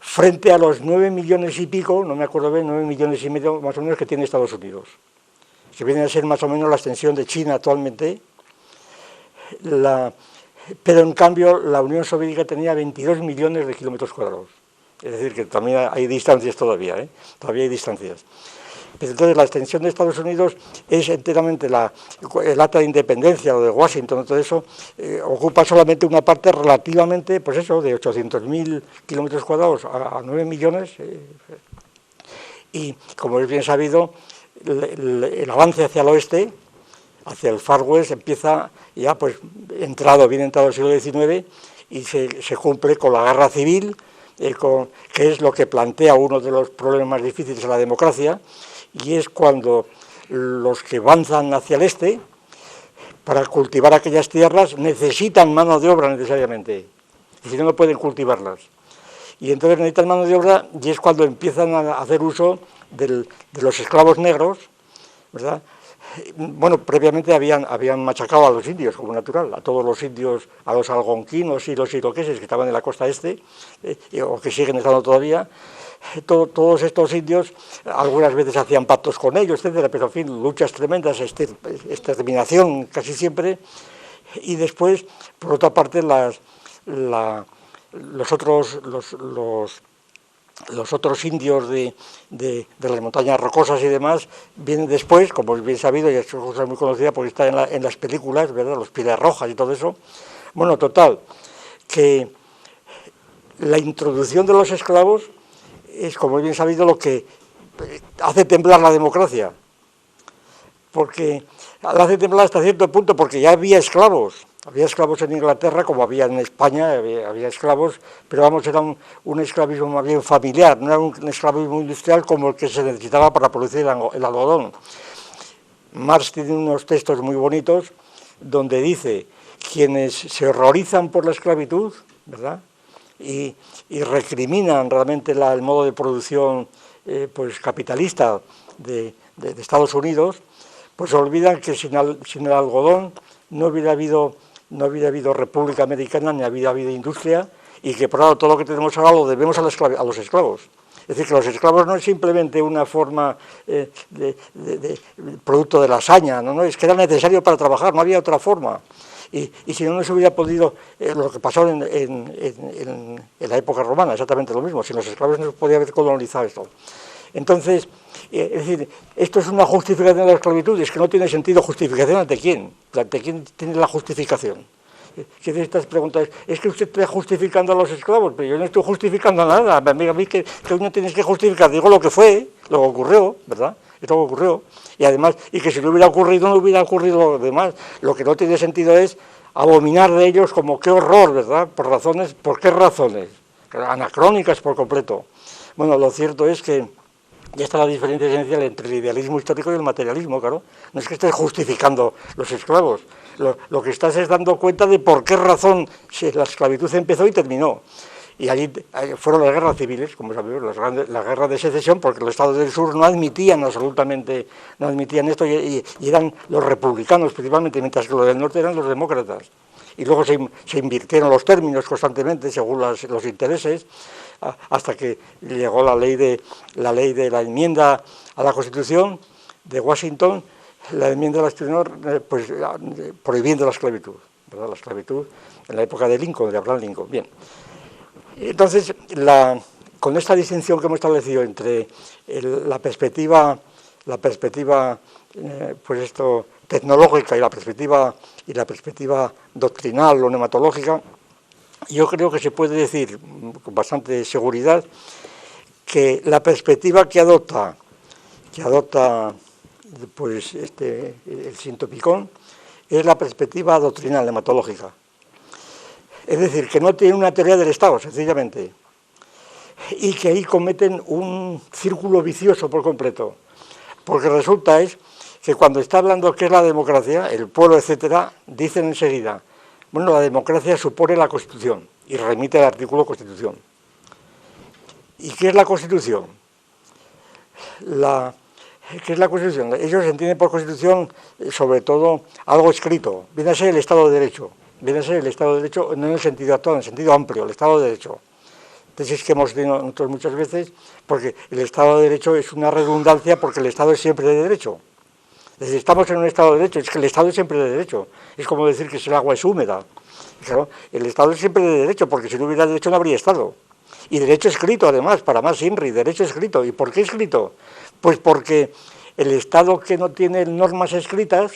frente a los 9 millones y pico, no me acuerdo bien, 9 millones y medio más o menos que tiene Estados Unidos, que viene a ser más o menos la extensión de China actualmente, pero en cambio la Unión Soviética tenía 22 millones de kilómetros cuadrados, es decir, que también hay distancias todavía, todavía hay distancias. Pero entonces la extensión de Estados Unidos es enteramente el acta de independencia, lo de Washington, todo eso, ocupa solamente una parte relativamente, pues eso, de 800.000 kilómetros cuadrados a 9 millones, y como es bien sabido, el avance hacia el oeste, hacia el Far West, empieza ya pues bien entrado el siglo XIX, y se cumple con la guerra civil, que es lo que plantea uno de los problemas más difíciles de la democracia, y es cuando los que avanzan hacia el este, para cultivar aquellas tierras, necesitan mano de obra necesariamente, y si no, no pueden cultivarlas. Y entonces necesitan mano de obra, y es cuando empiezan a hacer uso de los esclavos negros, ¿verdad? Bueno, previamente habían machacado a los indios, como natural, a todos los indios, a los algonquinos y los iroqueses que estaban en la costa este, o que siguen estando todavía. Todos estos indios algunas veces hacían pactos con ellos, etcétera, pero en fin, luchas tremendas, exterminación casi siempre, y después, por otra parte, los otros indios de las montañas rocosas y demás vienen después, como es bien sabido, y es una cosa muy conocida porque está en las películas, ¿verdad?, los Pieles Rojas y todo eso. Bueno, total, que la introducción de los esclavos es, como es bien sabido, lo que hace temblar la democracia, porque la hace temblar hasta cierto punto, porque ya había esclavos en Inglaterra, como había en España, había esclavos, pero vamos, era un esclavismo más bien familiar, no era un esclavismo industrial como el que se necesitaba para producir el algodón. Marx tiene unos textos muy bonitos, donde dice, quienes se horrorizan por la esclavitud, ¿verdad?, y recriminan realmente el modo de producción pues capitalista de Estados Unidos, pues olvidan que sin el algodón no hubiera habido República Americana, ni había habido industria, y que por ahora todo lo que tenemos ahora lo debemos a los esclavos. Es decir, que los esclavos no es simplemente una forma de producto de la hazaña, no, es que era necesario para trabajar, no había otra forma. Y si no se hubiera podido, lo que pasó en la época romana, exactamente lo mismo, sin los esclavos no se podía haber colonizado esto. Entonces, es decir, esto es una justificación de la esclavitud, es que no tiene sentido justificación ante quién tiene la justificación. Que estas preguntas, es que usted está justificando a los esclavos, pero yo no estoy justificando nada, a mí que no tienes que justificar, digo lo que fue, lo que ocurrió, ¿verdad? Esto que ocurrió, y además, y que si no hubiera ocurrido, no hubiera ocurrido lo demás. Lo que no tiene sentido es abominar de ellos como qué horror, ¿verdad? ¿Por qué razones? Anacrónicas por completo. Bueno, lo cierto es que ya está la diferencia esencial entre el idealismo histórico y el materialismo, claro. No es que estés justificando los esclavos, lo que estás es dando cuenta de por qué razón la esclavitud empezó y terminó. Y allí fueron las guerras civiles, como sabemos, las guerras de secesión, porque los estados del sur no admitían esto, y eran los republicanos principalmente, mientras que los del norte eran los demócratas. Y luego se invirtieron los términos constantemente según los intereses, hasta que llegó la ley de la enmienda a la Constitución de Washington, la enmienda de la Stirner, pues prohibiendo la esclavitud, ¿verdad? La esclavitud en la época de Lincoln, de Abraham Lincoln. Bien. Entonces, con esta distinción que hemos establecido entre la perspectiva pues tecnológica y la perspectiva doctrinal o nematológica, yo creo que se puede decir con bastante seguridad que la perspectiva que adopta pues el sintopicón es la perspectiva doctrinal nematológica. Es decir, que no tiene una teoría del Estado, sencillamente, y que ahí cometen un círculo vicioso por completo, porque resulta que cuando está hablando qué es la democracia, el pueblo, etcétera, dicen enseguida, bueno, la democracia supone la Constitución, y remite al artículo Constitución. ¿Y qué es la Constitución? ¿Qué es la Constitución? Ellos entienden por Constitución, sobre todo, algo escrito. Viene a ser el Estado de Derecho. Viene a ser el Estado de Derecho no en el sentido actual, en el sentido amplio, el Estado de Derecho. Tesis que hemos tenido nosotros muchas veces, porque el Estado de Derecho es una redundancia, porque el Estado es siempre de derecho. Es decir, estamos en un Estado de Derecho, es que el Estado es siempre de derecho. Es como decir que si el agua es húmeda. Claro, el Estado es siempre de derecho, porque si no hubiera derecho no habría Estado. Y derecho escrito, además, para más INRI, derecho escrito. ¿Y por qué escrito? Pues porque el Estado que no tiene normas escritas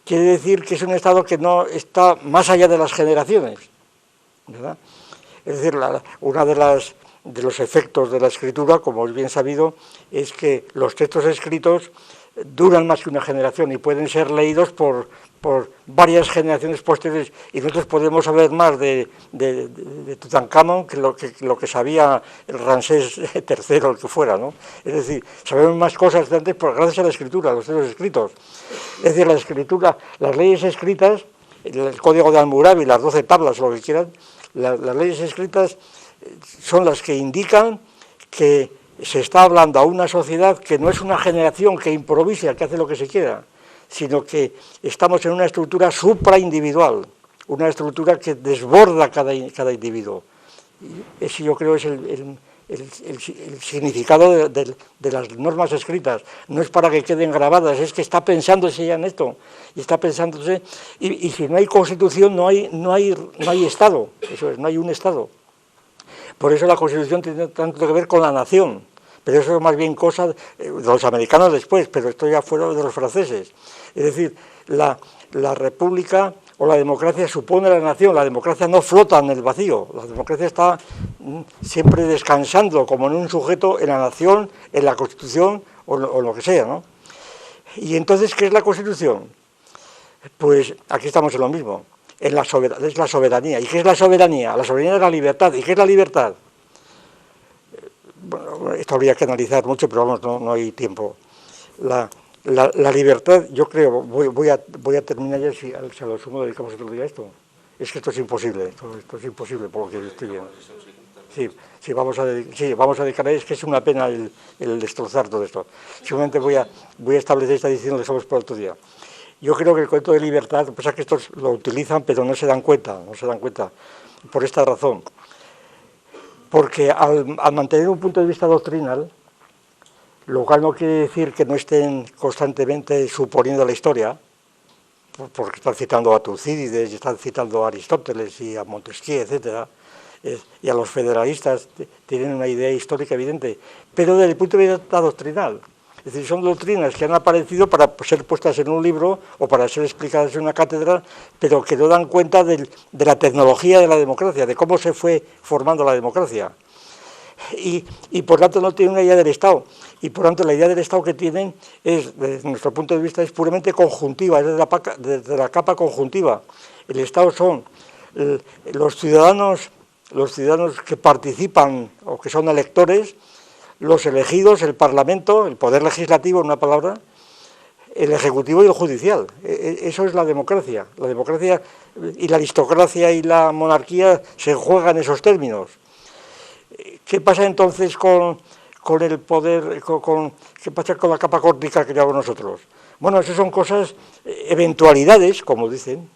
quiere decir que es un Estado que no está más allá de las generaciones, ¿verdad? Es decir, uno de los efectos de la escritura, como es bien sabido, es que los textos escritos duran más que una generación y pueden ser leídos por varias generaciones posteriores, y nosotros podemos saber más de Tutankamón que lo que sabía el Ramsés III, el que fuera, ¿no? Es decir, sabemos más cosas de antes gracias a la escritura, a los textos escritos. Es decir, la escritura, las leyes escritas, el Código de Hammurabi, las 12 tablas, lo que quieran, las leyes escritas son las que indican que se está hablando a una sociedad que no es una generación que improvisa, que hace lo que se quiera, sino que estamos en una estructura supraindividual, una estructura que desborda cada individuo. Y ese, yo creo, es el significado de las normas escritas. No es para que queden grabadas, es que está pensándose ya en esto, y está pensándose, y si no hay Constitución no hay Estado, eso es, no hay un Estado. Por eso la Constitución tiene tanto que ver con la nación, pero eso es más bien cosa de los americanos después, pero esto ya fuera de los franceses. Es decir, la república o la democracia supone la nación, la democracia no flota en el vacío, la democracia está siempre descansando como en un sujeto en la nación, en la Constitución o lo que sea, ¿no? Y entonces, ¿qué es la Constitución? Pues aquí estamos en lo mismo. Es la soberanía. ¿Y qué es la soberanía? La soberanía es la libertad. ¿Y qué es la libertad? Bueno, esto habría que analizar mucho, pero vamos, no hay tiempo. La libertad, yo creo, voy a terminar ya, si a lo sumo dedicamos otro día a esto. Es que esto es imposible, esto es imposible por lo que estoy viendo. Sí, vamos a dedicar a ello, es que es una pena el destrozar todo esto. Simplemente voy a establecer esta distinción, lo dejamos para otro día. Yo creo que el concepto de libertad, pues es que estos lo utilizan, pero no se dan cuenta, por esta razón. Porque al mantener un punto de vista doctrinal, lo cual no quiere decir que no estén constantemente suponiendo la historia, porque están citando a Tucídides, y están citando a Aristóteles y a Montesquieu, etcétera, y a los federalistas tienen una idea histórica evidente, pero desde el punto de vista doctrinal. Es decir, son doctrinas que han aparecido para ser puestas en un libro o para ser explicadas en una cátedra, pero que no dan cuenta de la tecnología de la democracia, de cómo se fue formando la democracia. Y por tanto no tienen una idea del Estado. Y por tanto la idea del Estado que tienen es, desde nuestro punto de vista, es puramente conjuntiva, es desde la capa conjuntiva. El Estado son los ciudadanos que participan o que son electores, los elegidos, el Parlamento, el Poder Legislativo, en una palabra, el Ejecutivo y el Judicial. Eso es la democracia. La democracia y la aristocracia y la monarquía se juegan esos términos. ¿Qué pasa entonces con el poder, qué pasa con la capa córtica que llevamos nosotros? Bueno, eso son cosas, eventualidades, como dicen,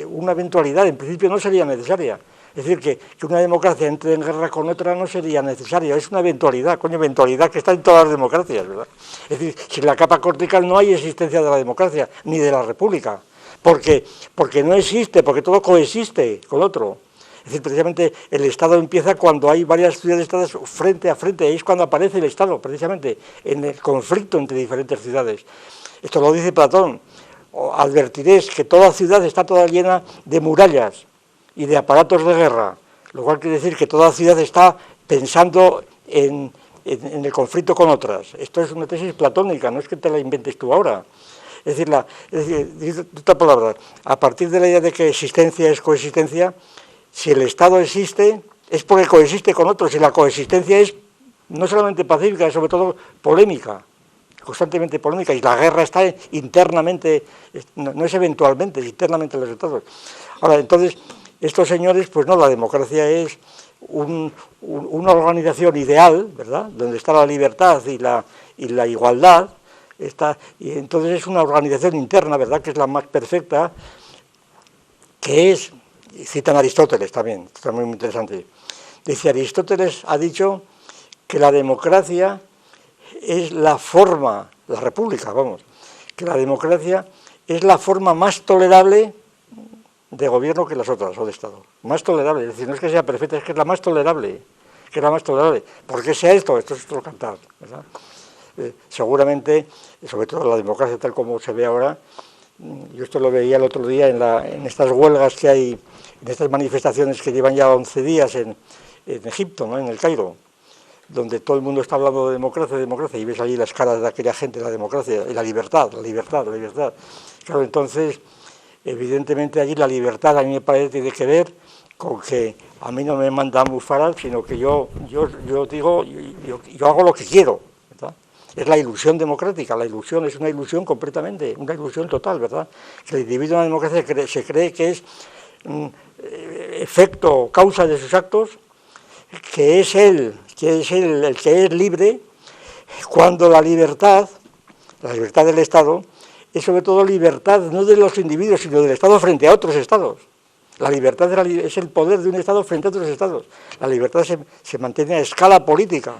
una eventualidad, en principio no sería necesaria, Es decir, que una democracia entre en guerra con otra no sería necesario, es una eventualidad, eventualidad que está en todas las democracias, ¿verdad? Es decir, sin la capa cortical no hay existencia de la democracia, ni de la república, porque no existe, porque todo coexiste con otro. Es decir, precisamente el Estado empieza cuando hay varias ciudades-estados frente a frente, ahí es cuando aparece el Estado, precisamente, en el conflicto entre diferentes ciudades. Esto lo dice Platón. Advertiréis que toda ciudad está toda llena de murallas y de aparatos de guerra, lo cual quiere decir que toda ciudad está pensando en el conflicto con otras. Esto es una tesis platónica, no es que te la inventes tú ahora. Es decir, otra palabra, a partir de la idea de que existencia es coexistencia, si el Estado existe, es porque coexiste con otros, y la coexistencia es no solamente pacífica, es sobre todo polémica, constantemente polémica, y la guerra está internamente, no es eventualmente, es internamente en los Estados. Ahora, entonces, estos señores, pues no, la democracia es una organización ideal, ¿verdad?, donde está la libertad y la igualdad, y entonces es una organización interna, ¿verdad?, que es la más perfecta, que es, citan a Aristóteles también, está muy interesante. Dice, Aristóteles ha dicho que la democracia es la forma, la república, vamos, que la democracia es la forma más tolerable de gobierno que las otras, o de Estado. Más tolerable, es decir, no es que sea perfecta, es que es la más tolerable, ¿Por qué sea esto? Esto es otro cantar, ¿verdad? Seguramente, sobre todo la democracia tal como se ve ahora, yo esto lo veía el otro día en estas huelgas que hay, en estas manifestaciones que llevan ya 11 días en Egipto, ¿no?, en el Cairo, donde todo el mundo está hablando de democracia, y ves allí las caras de aquella gente, la democracia y la libertad. Claro, entonces, evidentemente allí la libertad a mí me parece tiene que ver con que a mí no me mandan bufar, sino que yo digo, yo hago lo que quiero, ¿verdad? Es la ilusión democrática, la ilusión es una ilusión completamente, una ilusión total, ¿verdad? Que el individuo en la democracia se cree que es efecto, causa de sus actos, que es él el que es libre, cuando la libertad del Estado, es sobre todo libertad no de los individuos, sino del Estado frente a otros Estados. La libertad es el poder de un Estado frente a otros Estados. La libertad se mantiene a escala política.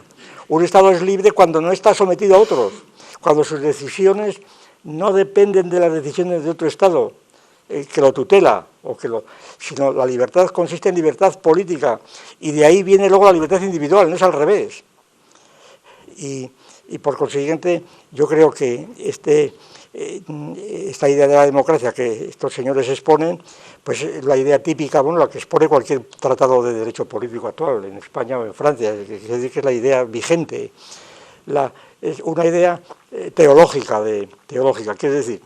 Un Estado es libre cuando no está sometido a otros, cuando sus decisiones no dependen de las decisiones de otro Estado, que lo tutela, sino la libertad consiste en libertad política, y de ahí viene luego la libertad individual, no es al revés. Y por consiguiente, yo creo que esta idea de la democracia que estos señores exponen, pues es la idea típica, bueno, la que expone cualquier tratado de derecho político actual, en España o en Francia, que es la idea vigente. Es una idea teológica, quiere decir,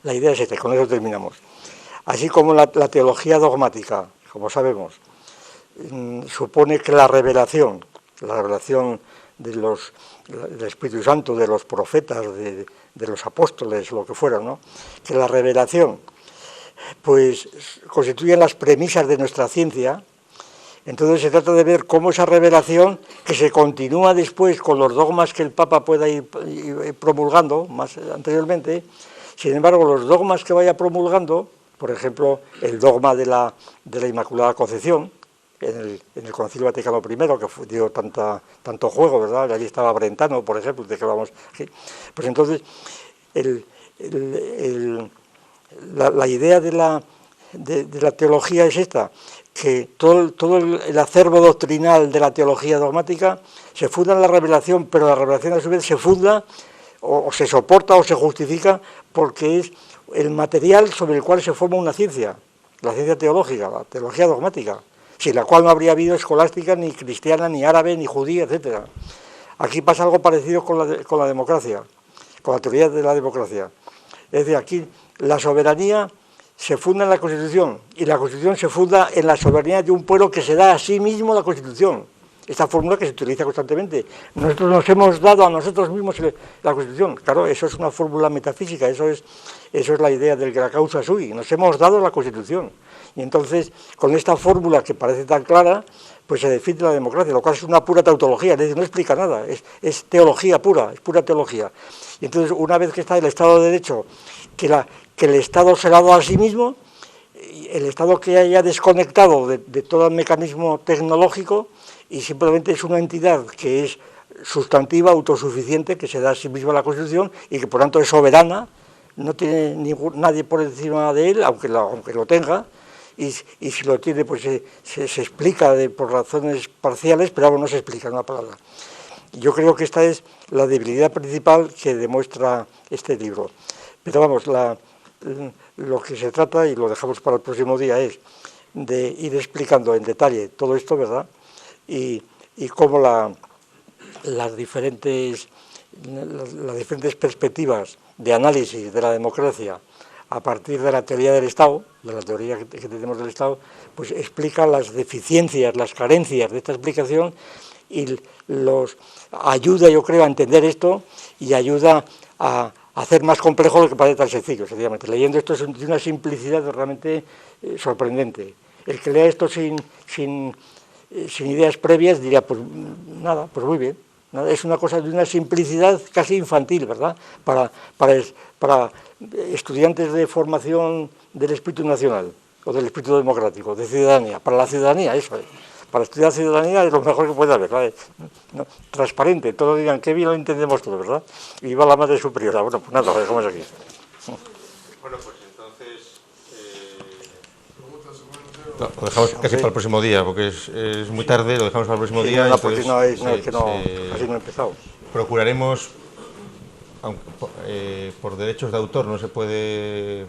la idea es esta, con eso terminamos. Así como la teología dogmática, como sabemos, supone que la revelación del Espíritu Santo, de los profetas, de los apóstoles, lo que fuera, ¿no?, que la revelación pues constituye las premisas de nuestra ciencia. Entonces se trata de ver cómo esa revelación, que se continúa después con los dogmas que el Papa pueda ir promulgando más anteriormente, sin embargo los dogmas que vaya promulgando, por ejemplo el dogma de la Inmaculada Concepción, en el Concilio Vaticano I, que dio tanto juego, ¿verdad? Allí estaba Brentano, por ejemplo, de que vamos aquí. Pues entonces, la idea de la teología es esta, que todo el acervo doctrinal de la teología dogmática se funda en la revelación, pero la revelación a su vez se funda, o se soporta o se justifica, porque es el material sobre el cual se forma una ciencia, la ciencia teológica, la teología dogmática, sin la cual no habría habido escolástica, ni cristiana, ni árabe, ni judía, etc. Aquí pasa algo parecido con la democracia, con la teoría de la democracia. Es decir, aquí la soberanía se funda en la Constitución, y la Constitución se funda en la soberanía de un pueblo que se da a sí mismo la Constitución. Esta fórmula que se utiliza constantemente. Nosotros nos hemos dado a nosotros mismos la Constitución. Claro, eso es una fórmula metafísica, eso es la idea del la causa sui. Nos hemos dado la Constitución. Y entonces, con esta fórmula que parece tan clara, pues se define la democracia, lo cual es una pura tautología, es decir, no explica nada, es teología pura, es pura teología. Y entonces, una vez que está el Estado de Derecho, que el Estado se lo ha dado a sí mismo, el Estado que haya desconectado de todo el mecanismo tecnológico y simplemente es una entidad que es sustantiva, autosuficiente, que se da a sí misma la Constitución y que por tanto es soberana, no tiene nadie por encima de él, aunque lo tenga, y si lo tiene pues se explica por razones parciales, pero algo no se explica en una palabra. Yo creo que esta es la debilidad principal que demuestra este libro. Pero vamos, lo que se trata, y lo dejamos para el próximo día, es de ir explicando en detalle todo esto, ¿verdad? Y cómo las diferentes perspectivas de análisis de la democracia a partir de la teoría del Estado, de la teoría que tenemos del Estado, pues explica las deficiencias, las carencias de esta explicación y ayuda, yo creo, a entender esto y ayuda a hacer más complejo lo que parece tan sencillo, sencillamente. Leyendo esto es de una simplicidad realmente sorprendente. El que lea esto sin ideas previas diría, pues nada, pues muy bien. Es una cosa de una simplicidad casi infantil, ¿verdad? Para estudiantes de formación del espíritu nacional o del espíritu democrático, de ciudadanía. Para la ciudadanía, eso es. Para estudiar ciudadanía es lo mejor que puede haber, ¿vale? No, transparente, todos digan qué bien lo entendemos todo, ¿verdad? Y va la madre superiora. Bueno, pues nada, lo dejamos aquí. Bueno, pues entonces lo dejamos casi para el próximo día, porque es muy tarde, lo dejamos para el próximo día. No, porque casi no he empezado. Procuraremos, aunque, por derechos de autor no se puede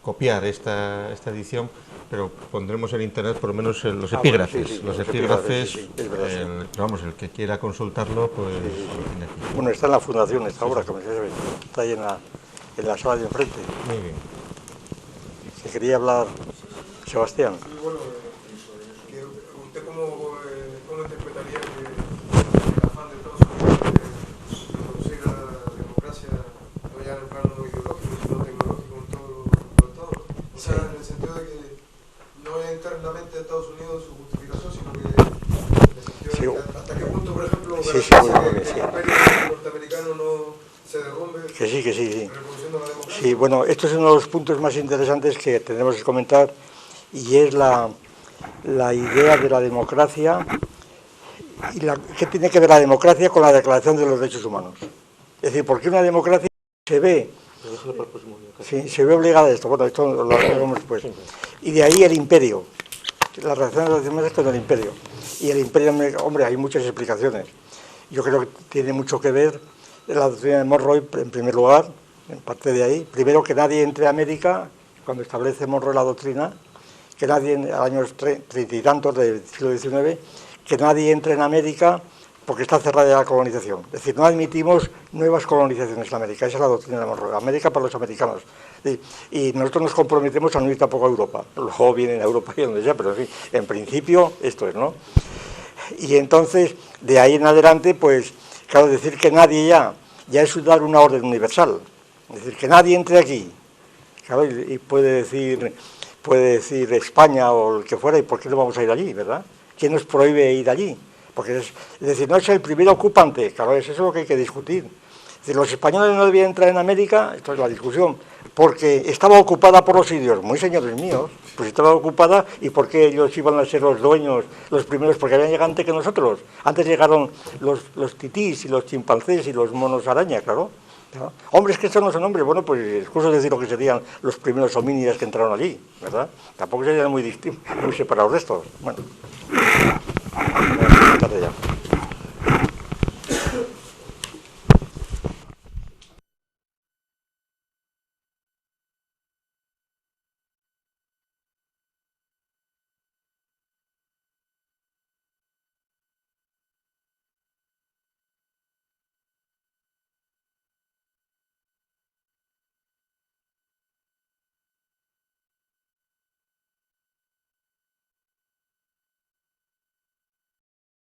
copiar esta edición, pero pondremos en internet por lo menos los epígrafes. Los epígrafes, vamos, el que quiera consultarlo, pues lo tiene aquí. Bueno, está en la fundación esta obra, como se ve, está ahí en la sala de enfrente. Muy bien. Se quería hablar Sebastián. Sí, bueno, ¿usted cómo interpretaría el afán de Estados Unidos de introducir la democracia no ya en el plano ideológico, sino tecnológico en todo? O sea, en el sentido de que no es internamente de Estados Unidos su justificación, sino que en el sentido de que hasta qué punto, por ejemplo, que el imperio norteamericano no se derrumbe. Que sí. Sí, bueno, esto es uno de los puntos más interesantes que tenemos que comentar y es la idea de la democracia y qué tiene que ver la democracia con la Declaración de los Derechos Humanos. Es decir, ¿por qué una democracia se ve obligada a esto? Bueno, esto lo haremos después. Y de ahí el imperio, la relación de los derechos humanos con el imperio. Y el imperio, hombre, hay muchas explicaciones. Yo creo que tiene mucho que ver la doctrina de Monroe, en primer lugar, en parte de ahí. Primero, que nadie entre a América, cuando establece Monroe la doctrina, que nadie, en años 30 y tantos del siglo XIX, que nadie entre en América porque está cerrada la colonización. Es decir, no admitimos nuevas colonizaciones en América. Esa es la doctrina de Monroe. América para los americanos. Y nosotros nos comprometemos a no ir tampoco a Europa. Luego vienen a Europa y donde sea, pero en fin, en principio esto es, ¿no? Y entonces, de ahí en adelante, pues, claro, decir que nadie ya es dar una orden universal. Es decir, que nadie entre aquí. Claro, y puede decir España o el que fuera, ¿y por qué no vamos a ir allí, verdad? ¿Quién nos prohíbe ir allí? Porque es decir, no es el primer ocupante, claro, eso es lo que hay que discutir. Es decir, los españoles no debían entrar en América, esto es la discusión, porque estaba ocupada por los indios, muy señores míos, pues estaba ocupada, ¿y por qué ellos iban a ser los dueños, los primeros? Porque habían llegado antes que nosotros. Antes llegaron los titís y los chimpancés y los monos araña, claro. ¿No? Hombres que estos no son hombres, bueno, pues excuso decir lo que serían los primeros homínidos que entraron allí, ¿verdad? Tampoco serían muy separados de estos. Bueno, tarde ya.